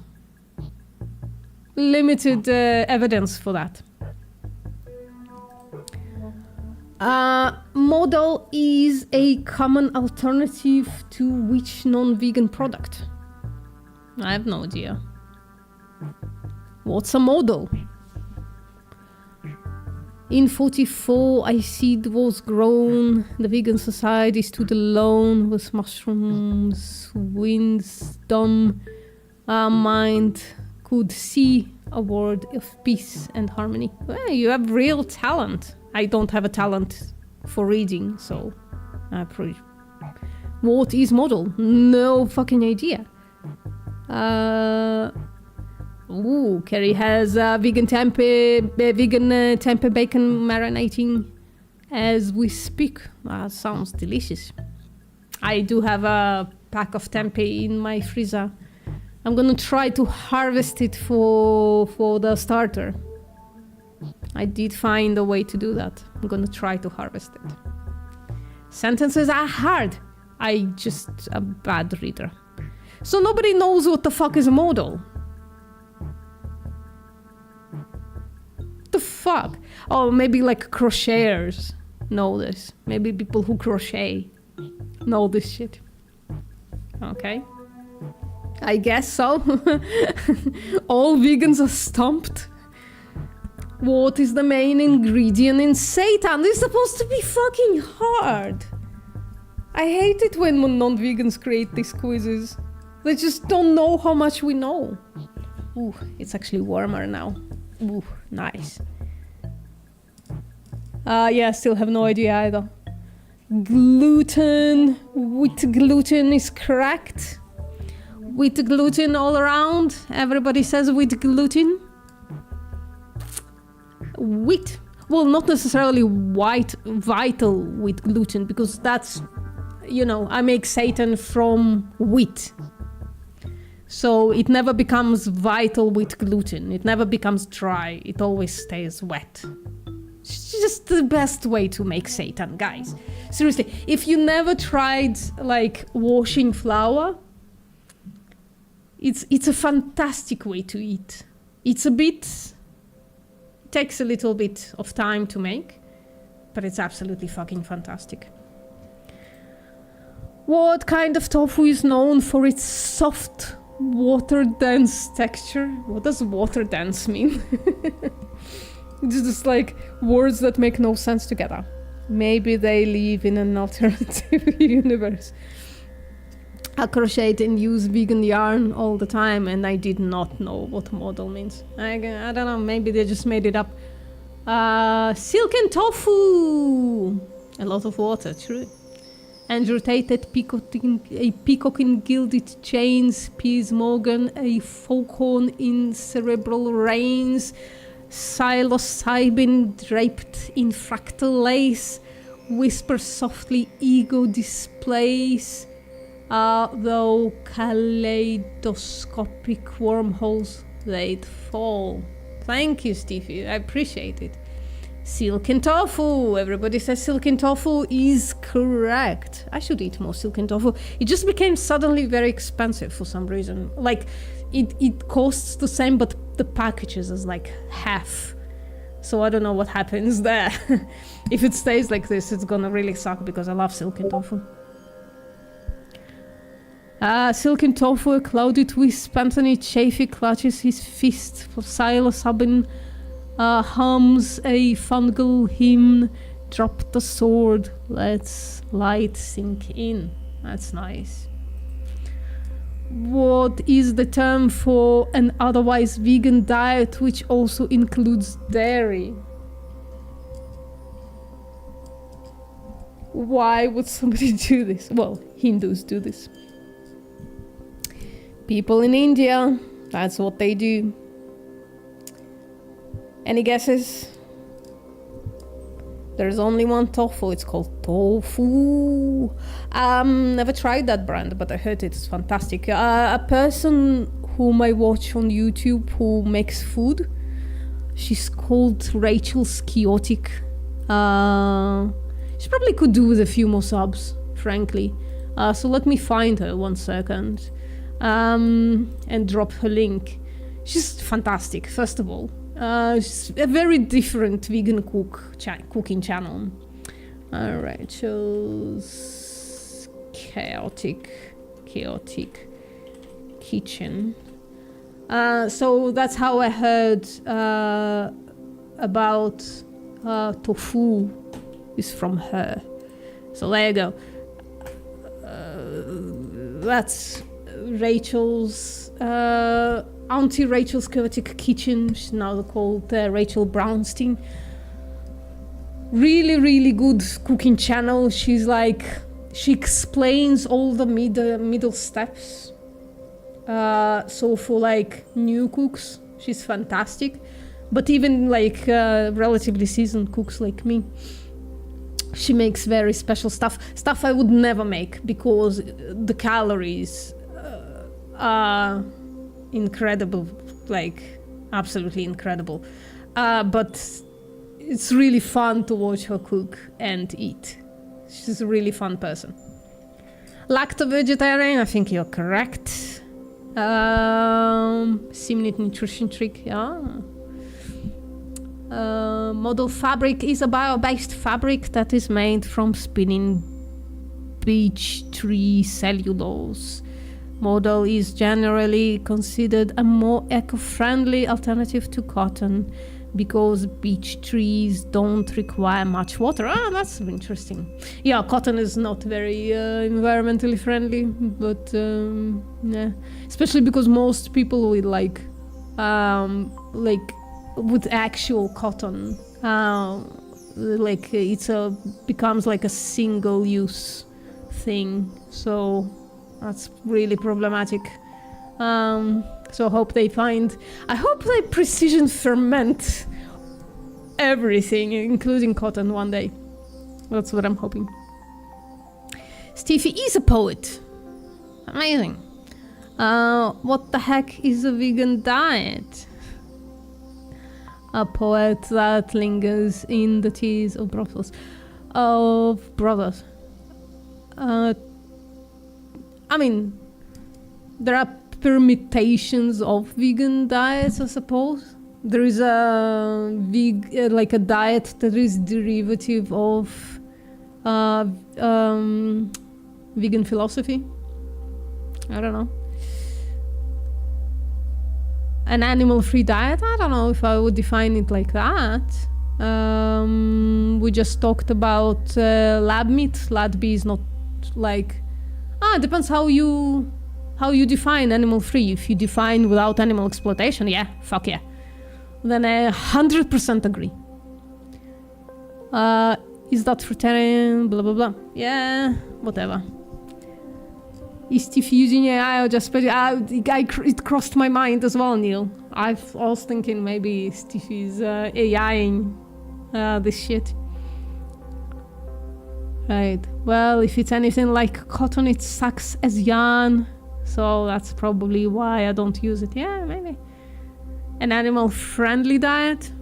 limited evidence for that. Modal is a common alternative to which non-vegan product? I have no idea. What's a modal? In 44, I seed was grown. The Vegan Society stood alone with mushrooms. Wisdom, mind could see a world of peace and harmony. Well, you have real talent. I don't have a talent for reading, so what is model? No fucking idea. Kerry has vegan tempeh bacon marinating as we speak. Sounds delicious. I do have a pack of tempeh in my freezer. I'm gonna try to harvest it for the starter. I did find a way to do that. I'm gonna try to harvest it. Sentences are hard. I just a bad reader. So nobody knows what the fuck is a modal. The fuck? Oh, maybe like crocheters know this. Maybe people who crochet know this shit. Okay. I guess so. All vegans are stumped. What is the main ingredient in seitan? It's supposed to be fucking hard. I hate it when non-vegans create these quizzes. They just don't know how much we know. Ooh, it's actually warmer now. Ooh, nice. Yeah, still have no idea either. Gluten. With gluten is correct. With gluten all around. Everybody says with gluten. Wheat. Well, not necessarily vital with gluten, because that's, you know, I make seitan from wheat. So it never becomes vital with gluten. It never becomes dry. It always stays wet. It's just the best way to make seitan, guys. Seriously, if you never tried like washing flour, it's a fantastic way to eat. It takes a little bit of time to make, but it's absolutely fucking fantastic. What kind of tofu is known for its soft, water-dense texture? What does water-dense mean? It's just like words that make no sense together. Maybe they live in an alternative universe. I crochet and use vegan yarn all the time, and I did not know what model means. I don't know, maybe they just made it up. Silken tofu! A lot of water, true. And rotated peacock in gilded chains, Piers Morgan, a falcon in cerebral reins, psilocybin draped in fractal lace, whisper softly, ego displays, though kaleidoscopic wormholes they'd fall. Thank you, Stevie, I appreciate it. Silken tofu! Everybody says silken tofu is correct. I should eat more silken tofu. It just became suddenly very expensive for some reason. Like, it costs the same, but the packages is like half. So I don't know what happens there. If it stays like this, it's gonna really suck because I love silken tofu. Silken tofu, clouded with Anthony Chafee clutches his fist for psilocybin. Hums a fungal hymn, drop the sword, let's light sink in. That's nice. What is the term for an otherwise vegan diet which also includes dairy? Why would somebody do this? Well, Hindus do this. People in India, that's what they do. Any guesses? There's only one tofu, it's called tofu. Never tried that brand, but I heard it's fantastic. A person whom I watch on YouTube who makes food, she's called Rachel Skiotic. She probably could do with a few more subs, frankly. So let me find her 1 second and drop her link. She's fantastic, first of all. She's a very different vegan cooking channel. Alright, shows chaotic kitchen. So that's how I heard about tofu is from her. So there you go. That's Rachel's Auntie Rachel's Chaotic Kitchen. She's now called Rachel Brownstein. Really, really good cooking channel. She's like, she explains all the middle steps. So for like new cooks, she's fantastic. But even like relatively seasoned cooks like me, she makes very special stuff I would never make because the calories are incredible, like absolutely incredible. But it's really fun to watch her cook and eat. She's a really fun person. Lacto-vegetarian, I think you're correct. 7-minute nutrition trick, yeah. Model fabric is a bio-based fabric that is made from spinning beech tree cellulose. Model is generally considered a more eco-friendly alternative to cotton because beech trees don't require much water. That's interesting. Yeah, cotton is not very environmentally friendly, but yeah, especially because most people with like with actual cotton, like it's becomes like a single-use thing. So that's really problematic. So I hope they precision ferment everything, including cotton, one day. That's what I'm hoping. Stevie is a poet. Amazing. What the heck is a vegan diet? A poet that lingers in the tears of brothers. I mean, there are permutations of vegan diets, I suppose. There is a like a diet that is derivative of vegan philosophy. I don't know. An animal-free diet? I don't know if I would define it like that. We just talked about lab meat. Lab is not like... it depends how you define animal-free. If you define without animal exploitation, yeah, fuck yeah. Then I 100% agree. Is that fruitarian? Blah, blah, blah. Yeah, whatever. Is Steve using AI or just... it crossed my mind as well, Neil. I was thinking maybe Steve is AIing this shit. Right. Well, if it's anything like cotton, it sucks as yarn. So that's probably why I don't use it. Yeah, maybe. An animal-friendly diet?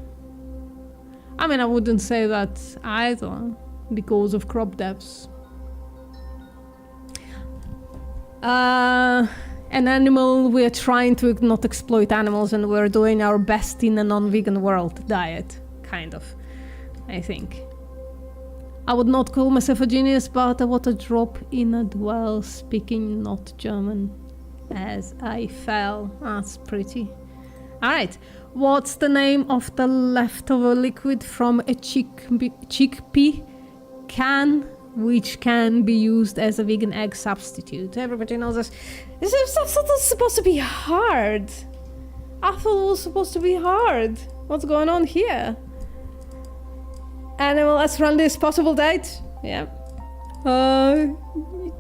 I mean, I wouldn't say that either, because of crop depths. An animal, we're trying to not exploit animals, and we're doing our best in a non-vegan world diet, kind of, I think. I would not call myself a genius, but I want to drop in a well, speaking not German, as I fell. That's pretty. Alright, what's the name of the leftover liquid from a chickpea can, which can be used as a vegan egg substitute? Everybody knows this. This is supposed to be hard. I thought it was supposed to be hard. What's going on here? Animal as friendly as possible diet? Yeah.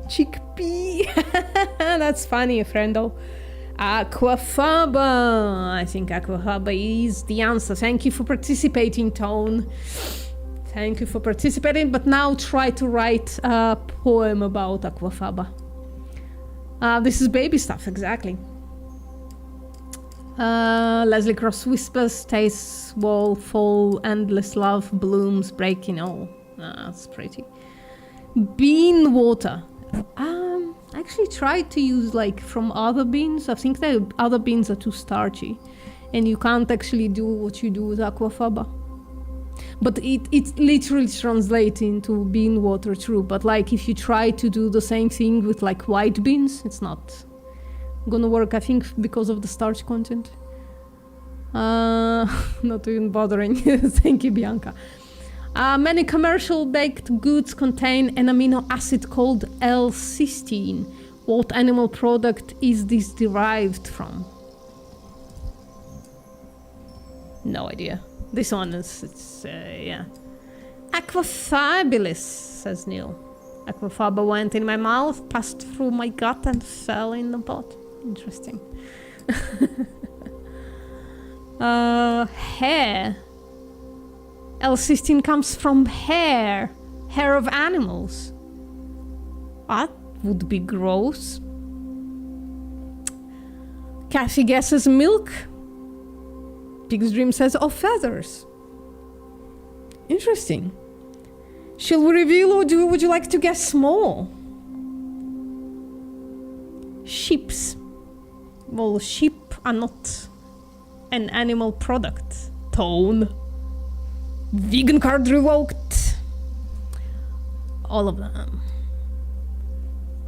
Chickpea. That's funny, friendo. Aquafaba. I think aquafaba is the answer. Thank you for participating, Tone. Thank you for participating, but now try to write a poem about aquafaba. This is baby stuff, exactly. Leslie Cross whispers, tastes, wall, fall, endless love, blooms, breaking all. That's pretty. Bean water. I actually tried to use like from other beans. I think that other beans are too starchy and you can't actually do what you do with aquafaba. But it literally translates into bean water, true. But like if you try to do the same thing with like white beans, it's not gonna work, I think, because of the starch content. Not even bothering. Thank you, Bianca. Many commercial baked goods contain an amino acid called L-cysteine. What animal product is this derived from? No idea. This one is, yeah. Aquafabulous, says Neil. Aquafaba went in my mouth, passed through my gut and fell in the pot. Interesting. Hair. L-cysteine comes from hair of animals. That would be gross. Kathy guesses milk. Pig's Dream says of feathers. Interesting. Shall we reveal or would you like to guess more? Sheeps. Well, sheep are not an animal product. Tone. Vegan card revoked. All of them.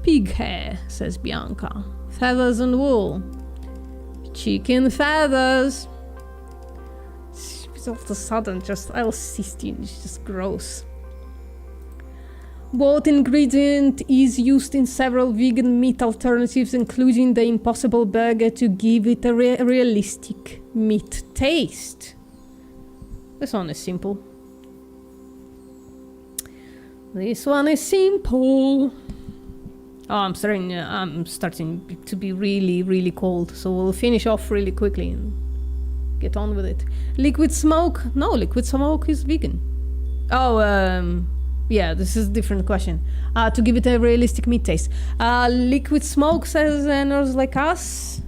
Pig hair, says Bianca. Feathers and wool. Chicken feathers. All of a sudden, just L-cysteine is just gross. What ingredient is used in several vegan meat alternatives, including the Impossible Burger, to give it a realistic meat taste? This one is simple. This one is simple. Oh, I'm starting to be really, really cold, so we'll finish off really quickly and get on with it. Liquid smoke? No, liquid smoke is vegan. Oh, yeah, this is a different question. To give it a realistic meat taste. Liquid smoke, says nerds like us?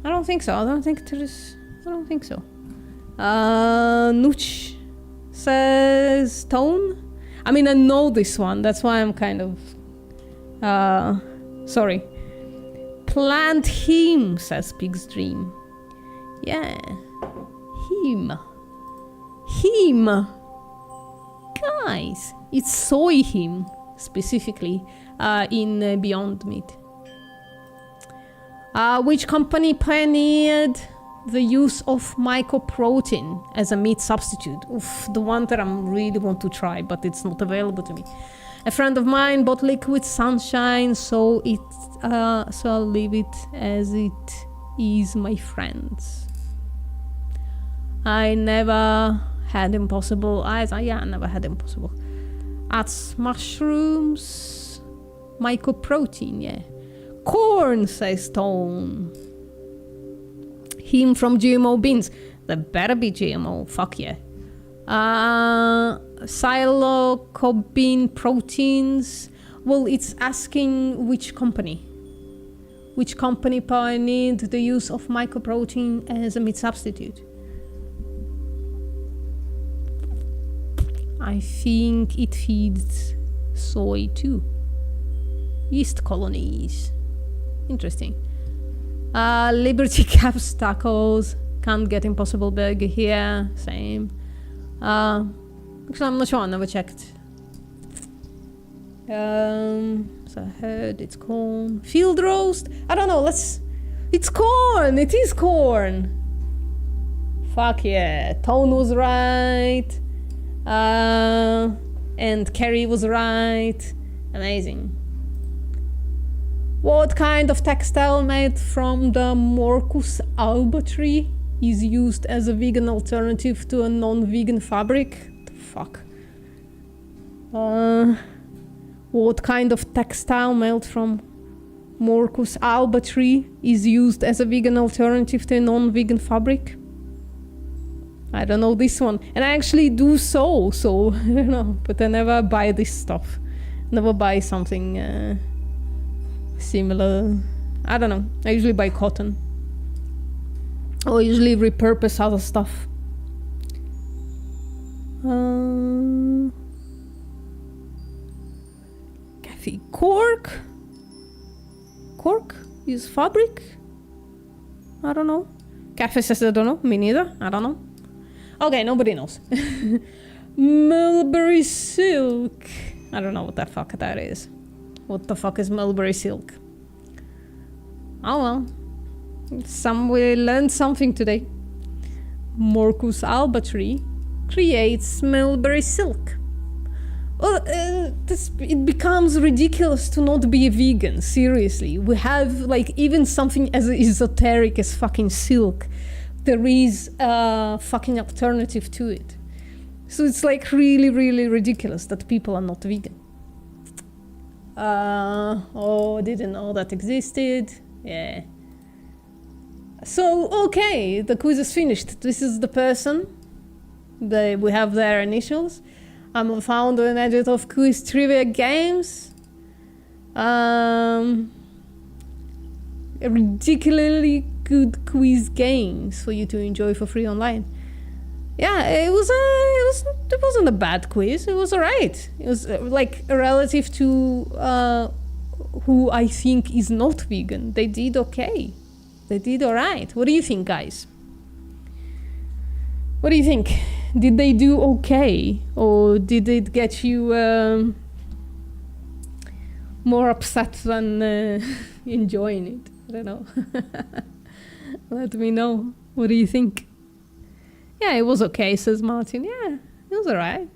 I don't think so. I don't think so. Nooch says tone? I mean, I know this one. That's why I'm kind of... sorry. Plant heme, says Pig's Dream. Yeah. him. Him. Guys, it's soy him, specifically, in Beyond Meat. Which company pioneered the use of mycoprotein as a meat substitute? Oof, the one that I really want to try, but it's not available to me. A friend of mine bought liquid sunshine, so I'll leave it as it is, my friends. I never had Impossible Eyes. I never had Impossible. That's mushrooms, mycoprotein, yeah. Corn, says Stone. Him from GMO beans. There better be GMO, fuck yeah. Psilocybin proteins. Well, it's asking which company. Which company pioneered the use of mycoprotein as a meat substitute? I think it feeds soy too. Yeast colonies. Interesting. Liberty Caps tacos. Can't get Impossible Burger here. Same. Actually, I'm not sure. I never checked. So I heard it's corn. Field roast? I don't know. It's corn! It is corn! Fuck yeah. Tone was right. And Kerry was right. Amazing. What kind of textile made from the Morcus alba tree is used as a vegan alternative to a non-vegan fabric? The fuck? What kind of textile made from Morcus alba tree is used as a vegan alternative to a non-vegan fabric? I don't know this one. And I actually do so I don't know. But I never buy this stuff. Never buy something similar. I don't know. I usually buy cotton. Or usually repurpose other stuff. Cafe cork? Cork is fabric? I don't know. Cafe says I don't know. Me neither. I don't know. Okay, nobody knows. Mulberry silk. I don't know what the fuck that is. What the fuck is mulberry silk? Oh well. We learned something today. Morcus alba tree creates mulberry silk. Well, it becomes ridiculous to not be a vegan, seriously. We have, like, even something as esoteric as fucking silk. There is a fucking alternative to it. So it's, like, really, really ridiculous that people are not vegan. Didn't know that existed. Yeah. So, okay, the quiz is finished. This is the person. We have their initials. I'm a founder and editor of Quiz Trivia Games. A ridiculously good quiz games for you to enjoy for free online. Yeah, it wasn't a bad quiz. It was alright. It was like relative to who I think is not vegan. They did okay. They did alright. What do you think, guys? What do you think? Did they do okay? Or did it get you more upset than enjoying it? I don't know. Let me know. What do you think? Yeah, it was okay, says Martin. Yeah, it was alright.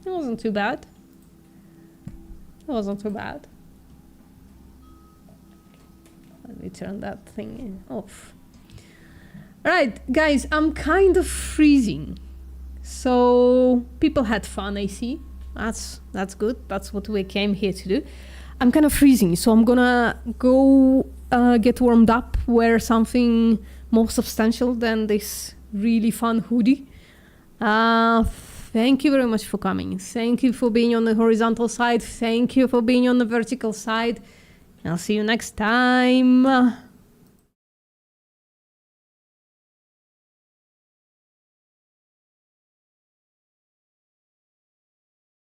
It wasn't too bad. It wasn't too bad. Let me turn that thing off. Alright, guys, I'm kind of freezing. So people had fun, I see. That's good. That's what we came here to do. I'm kind of freezing, so I'm gonna go get warmed up, wear something more substantial than this really fun hoodie. Thank you very much for coming. Thank you for being on the horizontal side. Thank you for being on the vertical side. I'll see you next time.